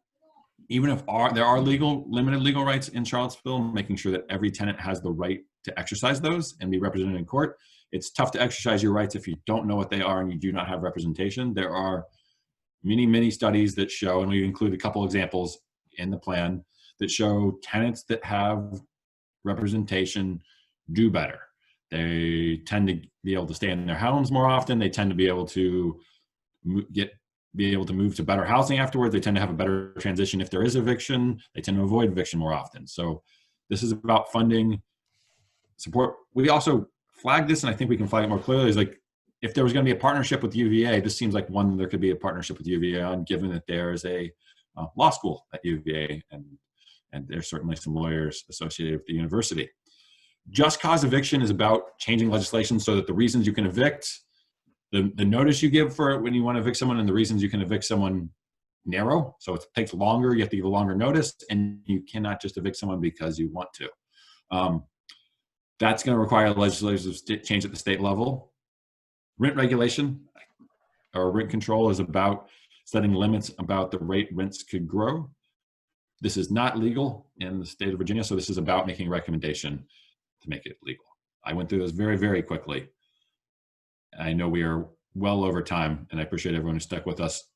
even if there are limited legal rights in Charlottesville, making sure that every tenant has the right to exercise those and be represented in court. It's tough to exercise your rights if you don't know what they are and you do not have representation. There are many studies that show, and we include a couple examples in the plan, that show tenants that have representation do better. They tend to be able to stay in their homes more often. They tend to be able to move to better housing afterwards. They tend to have a better transition if there is eviction. They tend to avoid eviction more often. So this is about funding support. We also flagged this, and I think we can flag it more clearly, is like, if there was going to be a partnership with UVA, this seems like one there could be a partnership with UVA on, given that there is a law school at UVA, and there's certainly some lawyers associated with the university. Just cause eviction is about changing legislation so that the reasons you can evict, the notice you give for it when you want to evict someone, and the reasons you can evict someone narrow. So it takes longer, you have to give a longer notice, and you cannot just evict someone because you want to. That's going to require legislative change at the state level. Rent regulation or rent control is about setting limits about the rate rents could grow. This is not legal in the state of Virginia, so this is about making a recommendation to make it legal. I went through this very quickly. I know we are well over time, and I appreciate everyone who stuck with us.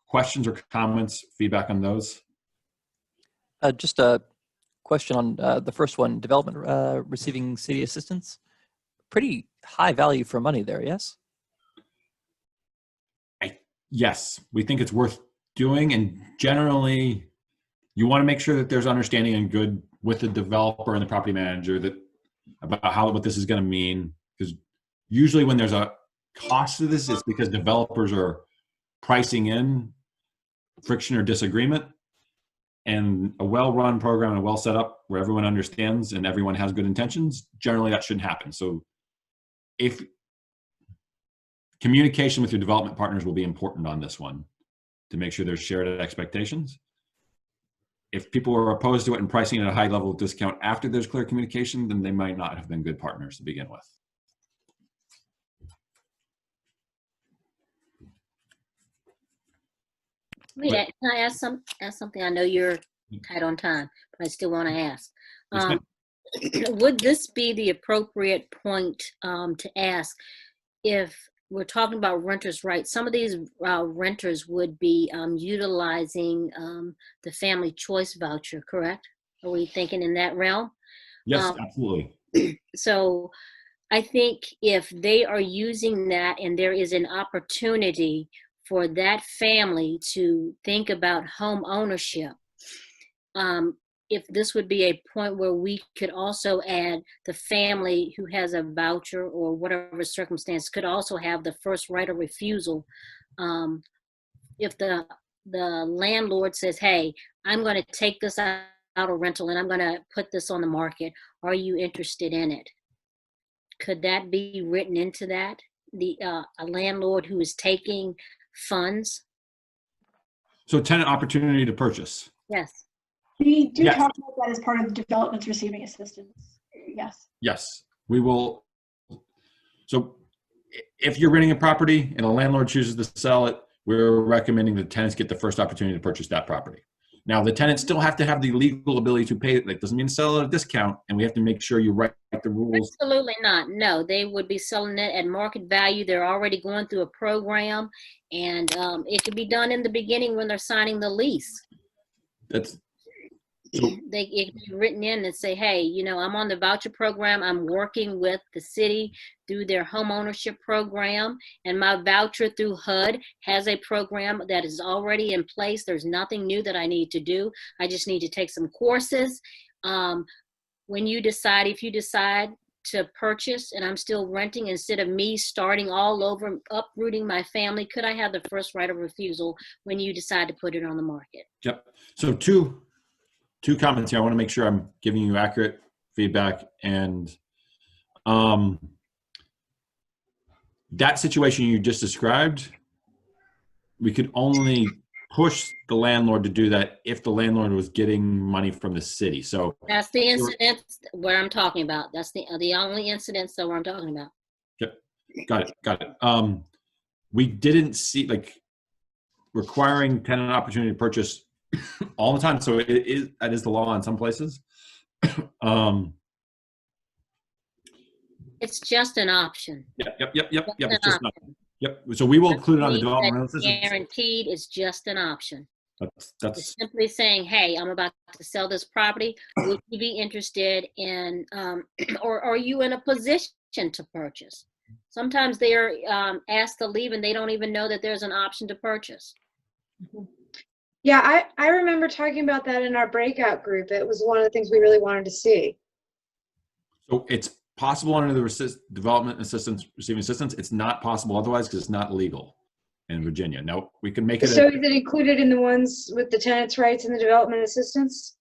Questions or comments, feedback on those? Just a question on the first one, development receiving city assistance. Pretty high value for money there, yes? Yes, we think it's worth doing, and generally you want to make sure that there's understanding and good with the developer and the property manager about what this is going to mean, because usually when there's a cost to this, it's because developers are pricing in friction or disagreement, and a well-run program and a well set up where everyone understands and everyone has good intentions, generally that shouldn't happen. So if communication with your development partners will be important on this one to make sure there's shared expectations. If people are opposed to it and pricing at a high level of discount after there's clear communication, then they might not have been good partners to begin with. Wait, can I ask something? I know you're tight on time, but I still want to ask. Would this be the appropriate point to ask if we're talking about renters' rights? Some of these renters would be utilizing the family choice voucher, correct? Are we thinking in that realm? Yes, absolutely. So I think if they are using that and there is an opportunity for that family to think about home ownership, if this would be a point where we could also add the family who has a voucher or whatever circumstance could also have the first right of refusal. If the landlord says, hey, I'm going to take this out of rental and I'm going to put this on the market, are you interested in it? Could that be written into that? A landlord who is taking funds? So tenant opportunity to purchase. Yes. We do talk about that as part of developments receiving assistance. Yes. Yes, we will. So if you're renting a property and a landlord chooses to sell it, we're recommending that tenants get the first opportunity to purchase that property. Now, the tenants still have to have the legal ability to pay it. That doesn't mean sell at a discount, and we have to make sure you write the rules. Absolutely not. No, they would be selling it at market value. They're already going through a program, and it can be done in the beginning when they're signing the lease. it can be written in and say, hey, you know, I'm on the voucher program. I'm working with the city through their home ownership program, and my voucher through HUD has a program that is already in place. There's nothing new that I need to do. I just need to take some courses. When you decide, if you decide to purchase and I'm still renting, instead of me starting all over, uprooting my family, could I have the first right of refusal when you decide to put it on the market? Yep. So two comments here. I want to make sure I'm giving you accurate feedback. And that situation you just described, we could only push the landlord to do that if the landlord was getting money from the city. So that's the incident where I'm talking about. That's the only incidents that where I'm talking about. Yep. Got it. We didn't see like requiring tenant opportunity to purchase all the time. So that is the law in some places. It's just an option. Yep. It's just not. Yep. So we will include it on the development assistance. Guaranteed, it's just an option. That's it's simply saying, hey, I'm about to sell this property. Would you be interested in, or are you in a position to purchase? Sometimes they are asked to leave and they don't even know that there's an option to purchase. Yeah, I remember talking about that in our breakout group. It was one of the things we really wanted to see. So it's possible under the development assistance, receiving assistance. It's not possible otherwise because it's not legal in Virginia. No, we can make it. So is it included in the ones with the tenants' rights and the development assistance?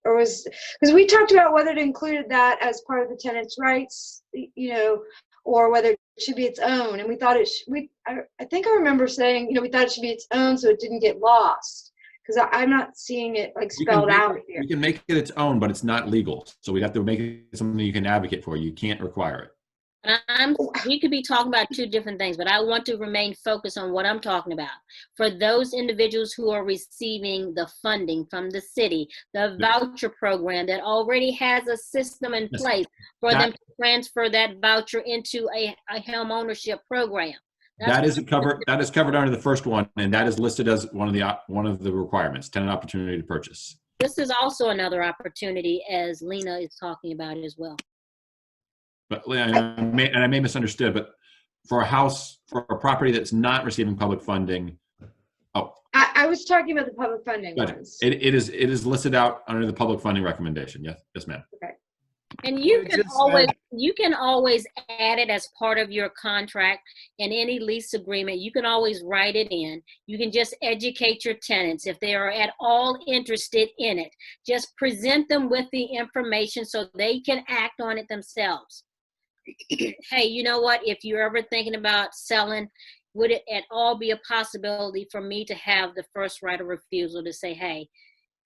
Or was, because we talked about whether to include that as part of the tenants' rights, you know, or whether it should be its own. And we thought I think I remember saying, you know, we thought it should be its own so it didn't get lost. Because I'm not seeing it like spelled out here. We can make it its own, but it's not legal. So we'd have to make it something you can advocate for. You can't require it. We could be talking about two different things, but I want to remain focused on what I'm talking about. For those individuals who are receiving the funding from the city, the voucher program that already has a system in place for them to transfer that voucher into a home ownership program. That is covered under the first one, and that is listed as one of the requirements, tenant opportunity to purchase. This is also another opportunity, as Lena is talking about as well. But I may misunderstood, but for a property that's not receiving public funding, I was talking about the public funding ones. It is listed out under the public funding recommendation. Yes, ma'am. Okay. And you can always add it as part of your contract in any lease agreement. You can always write it in. You can just educate your tenants if they are at all interested in it. Just present them with the information so they can act on it themselves. Hey, you know what? If you're ever thinking about selling, would it at all be a possibility for me to have the first right of refusal to say, hey,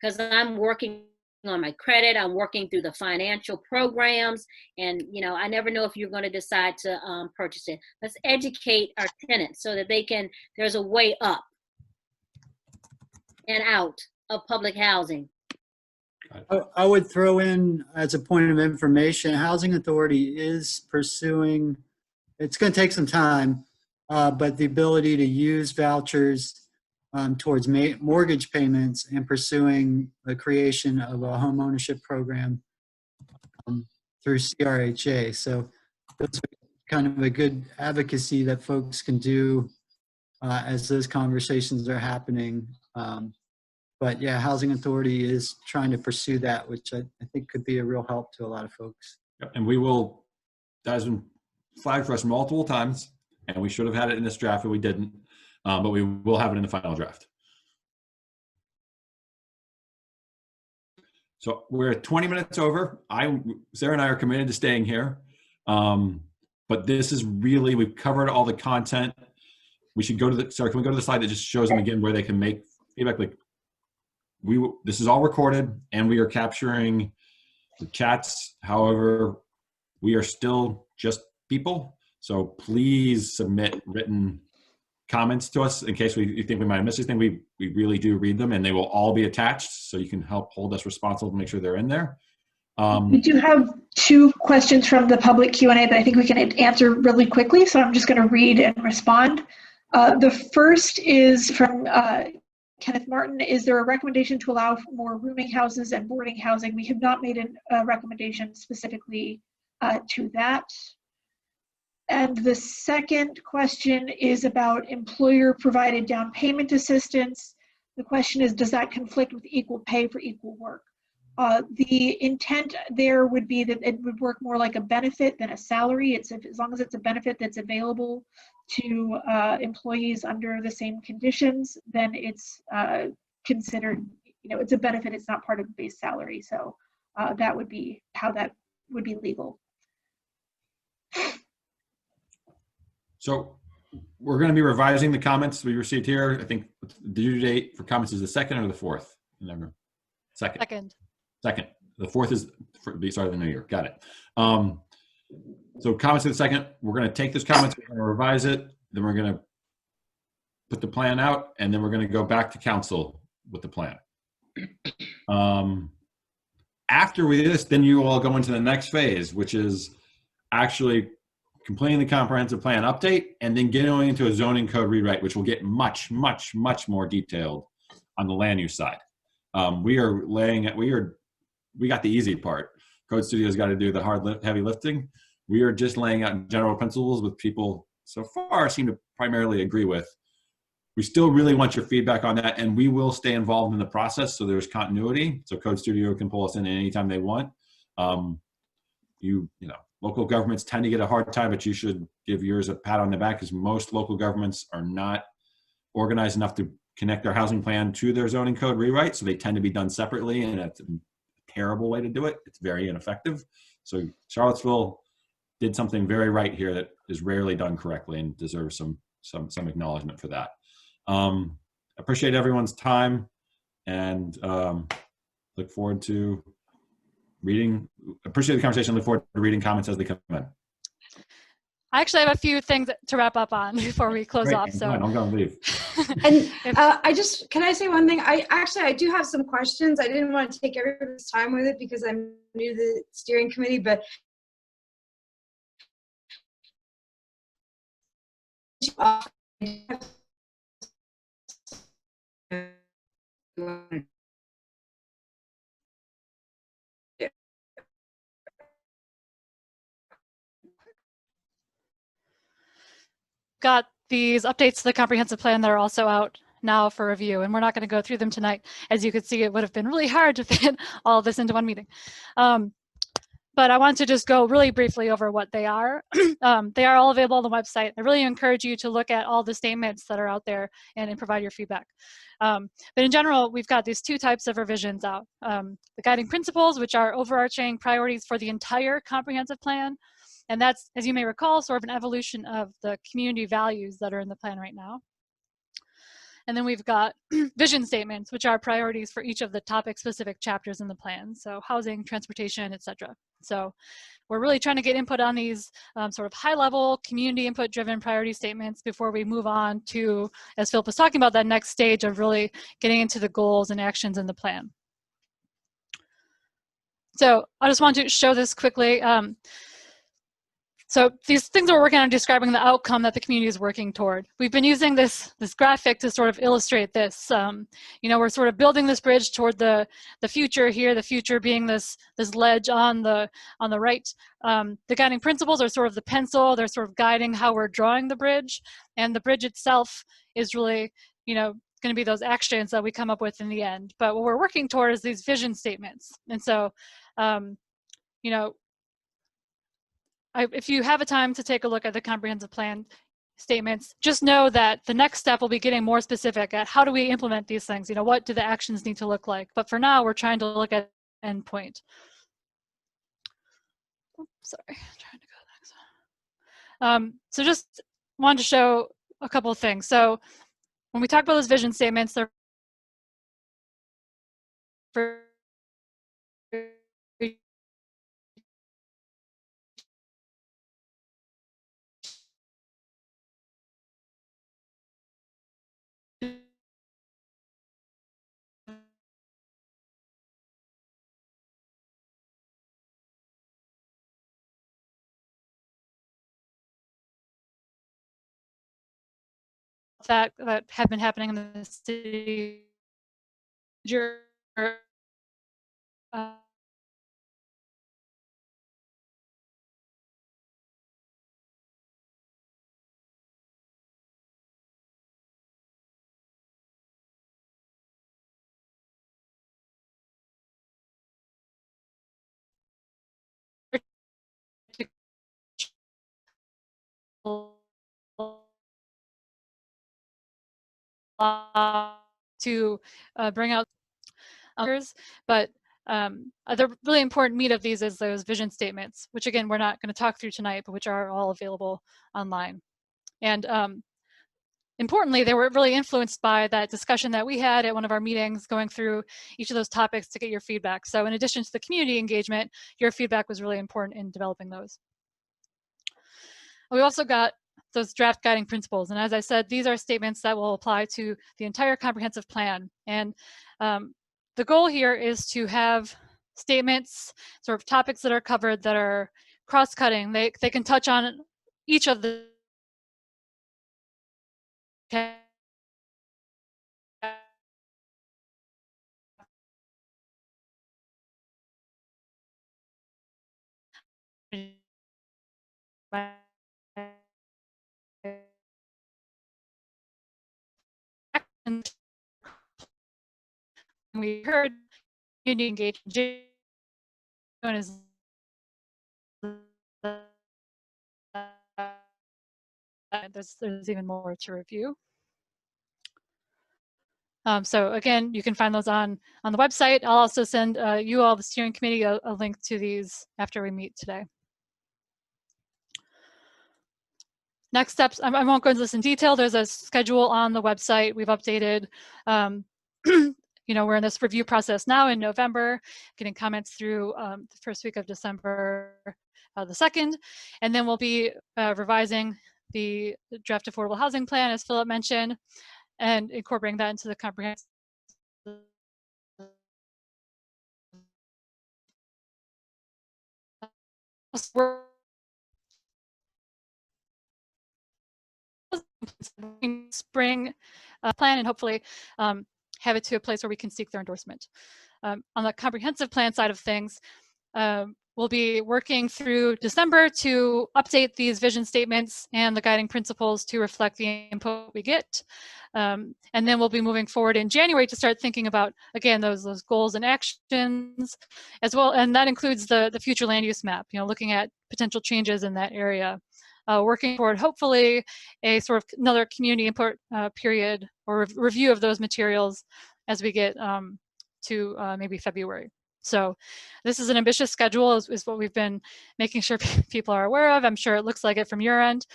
because I'm working on my credit, I'm working through the financial programs, and you know, I never know if you're going to decide to purchase it. Let's educate our tenants so that there's a way up and out of public housing. I would throw in as a point of information, Housing Authority is pursuing, it's going to take some time, but the ability to use vouchers towards mortgage payments and pursuing the creation of a home ownership program through CRHA. So that's kind of a good advocacy that folks can do as those conversations are happening. But yeah, Housing Authority is trying to pursue that, which I think could be a real help to a lot of folks. And that has been flagged for us multiple times, and we should have had it in this draft, but we didn't. But we will have it in the final draft. So we're 20 minutes over. Sarah and I are committed to staying here. But this is really, we've covered all the content. We should go to Sarah, can we go to the slide that just shows them again where they can make feedback? Like this is all recorded and we are capturing the chats. However, we are still just people. So please submit written comments to us in case you think we might have missed anything. We really do read them, and they will all be attached, so you can help hold us responsible to make sure they're in there. We do have two questions from the public Q&A that I think we can answer really quickly, so I'm just going to read and respond. The first is from Kenneth Martin, is there a recommendation to allow for more rooming houses and boarding housing? We have not made a recommendation specifically to that. And the second question is about employer-provided down payment assistance. The question is, does that conflict with equal pay for equal work? The intent there would be that it would work more like a benefit than a salary. As long as it's a benefit that's available to employees under the same conditions, then it's considered, it's a benefit. It's not part of the base salary. So that would be how that would be legal. So we're going to be revising the comments we received here. I think the due date for comments is the 2nd or the 4th? Second. The 4th is for the start of the new year. Got it. So comments to the 2nd, we're going to take those comments, we're going to revise it, then we're going to put the plan out, and then we're going to go back to council with the plan. After we do this, then you all go into the next phase, which is actually completing the comprehensive plan update and then going into a zoning code rewrite, which will get much, much, much more detailed on the land use side. We got the easy part. Code Studio's got to do the heavy lifting. We are just laying out general principles with people so far seem to primarily agree with. We still really want your feedback on that, and we will stay involved in the process so there's continuity. So Code Studio can pull us in anytime they want. Local governments tend to get a hard time, but you should give yours a pat on the back because most local governments are not organized enough to connect their housing plan to their zoning code rewrite. So they tend to be done separately, and it's a terrible way to do it. It's very ineffective. So Charlottesville did something very right here that is rarely done correctly and deserves some acknowledgement for that. Appreciate everyone's time and look forward to appreciate the conversation. Look forward to reading comments as they come in. I actually have a few things to wrap up on before we close off. So I'm going to leave. And can I say one thing? I do have some questions. I didn't want to take everybody's time with it because I'm new to the steering committee, but got these updates to the comprehensive plan that are also out now for review, and we're not going to go through them tonight. As you could see, it would have been really hard to fit all of this into one meeting. But I want to just go really briefly over what they are. They are all available on the website. I really encourage you to look at all the statements that are out there and provide your feedback. But in general, we've got these two types of revisions out. The guiding principles, which are overarching priorities for the entire comprehensive plan. And that's, as you may recall, sort of an evolution of the community values that are in the plan right now. And then we've got vision statements, which are priorities for each of the topic-specific chapters in the plan. So housing, transportation, etc. So we're really trying to get input on these sort of high-level, community input-driven priority statements before we move on to, as Philip was talking about, that next stage of really getting into the goals and actions in the plan. So I just want to show this quickly. So these things we're working on are describing the outcome that the community is working toward. We've been using this graphic to sort of illustrate this. We're sort of building this bridge toward the future here, the future being this ledge on the right. The guiding principles are sort of the pencil. They're sort of guiding how we're drawing the bridge. And the bridge itself is really, going to be those actions that we come up with in the end. But what we're working toward is these vision statements. And so, if you have a time to take a look at the comprehensive plan statements, just know that the next step will be getting more specific at how do we implement these things? What do the actions need to look like? But for now, we're trying to look at endpoint. Oops, sorry, I'm trying to go next. So just wanted to show a couple of things. So when we talk about those vision statements, they're for that have been happening in the city major to bring out others, but the really important meat of these is those vision statements, which again, we're not going to talk through tonight, but which are all available online. And importantly, they were really influenced by that discussion that we had at one of our meetings, going through each of those topics to get your feedback. So in addition to the community engagement, your feedback was really important in developing those. We also got those draft guiding principles. And as I said, these are statements that will apply to the entire comprehensive plan. And the goal here is to have statements, sort of topics that are covered that are cross-cutting. They can touch on each of the we heard community engagement is there's even more to review. So again, you can find those on the website. I'll also send you all, the steering committee, a link to these after we meet today. Next steps, I won't go into this in detail. There's a schedule on the website. We've updated, you know, we're in this review process now in November, getting comments through the first week of December the 2nd. And then we'll be revising the draft affordable housing plan, as Philip mentioned, and incorporating that into the comprehensive spring plan, and hopefully have it to a place where we can seek their endorsement. On the comprehensive plan side of things, we'll be working through December to update these vision statements and the guiding principles to reflect the input we get. And then we'll be moving forward in January to start thinking about, again, those goals and actions as well. And that includes the future land use map, you know, looking at potential changes in that area. Working toward hopefully a sort of another community input period or review of those materials as we get to maybe February. So this is an ambitious schedule, is what we've been making sure people are aware of. I'm sure it looks like it from your end.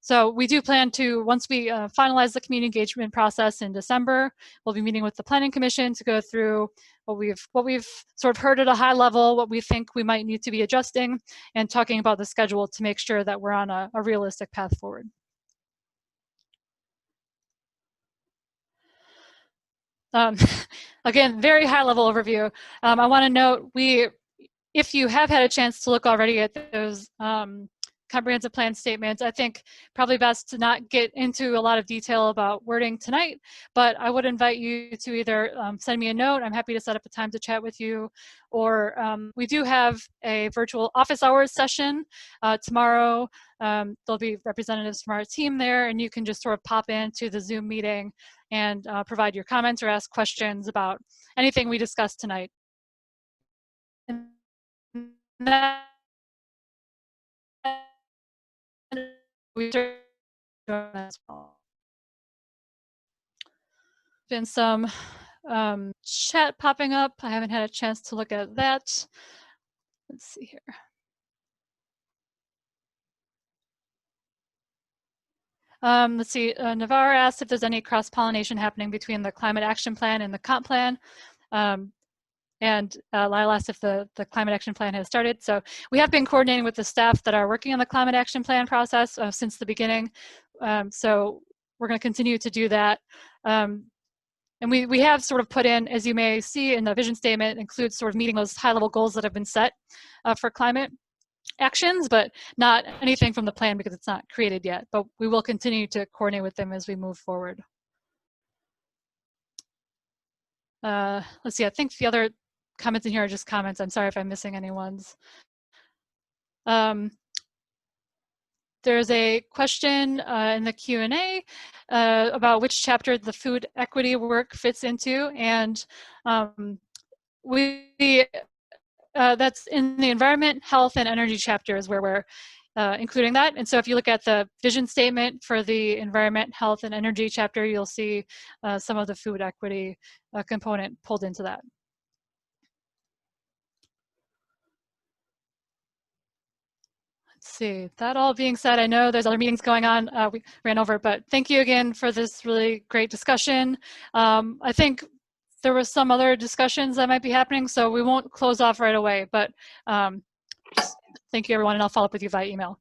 So we do plan to, once we finalize the community engagement process in December, we'll be meeting with the Planning Commission to go through what we've sort of heard at a high level, what we think we might need to be adjusting, and talking about the schedule to make sure that we're on a realistic path forward. Again, very high level overview. I want to note, if you have had a chance to look already at those comprehensive plan statements, I think probably best to not get into a lot of detail about wording tonight, but I would invite you to either send me a note. I'm happy to set up a time to chat with you, or we do have a virtual office hours session tomorrow. There'll be representatives from our team there, and you can just sort of pop into the Zoom meeting and provide your comments or ask questions about anything we discussed tonight. And that been some chat popping up. I haven't had a chance to look at that. Let's see here. Let's see, Navarre asked if there's any cross-pollination happening between the climate action plan and the comp plan. And Lyle asked if the climate action plan has started. So we have been coordinating with the staff that are working on the climate action plan process since the beginning. So we're going to continue to do that. And we have sort of put in, as you may see in the vision statement, includes sort of meeting those high-level goals that have been set for climate actions, but not anything from the plan because it's not created yet. But we will continue to coordinate with them as we move forward. let's see, I think the other comments in here are just comments. I'm sorry if I'm missing any ones. There's a question in the Q&A about which chapter the food equity work fits into, and that's in the environment, health, and energy chapters where we're including that. And so if you look at the vision statement for the environment, health, and energy chapter, you'll see some of the food equity component pulled into that. Let's see, that all being said, I know there's other meetings going on. We ran over, but thank you again for this really great discussion. I think there were some other discussions that might be happening, so we won't close off right away, but just thank you everyone, and I'll follow up with you via email.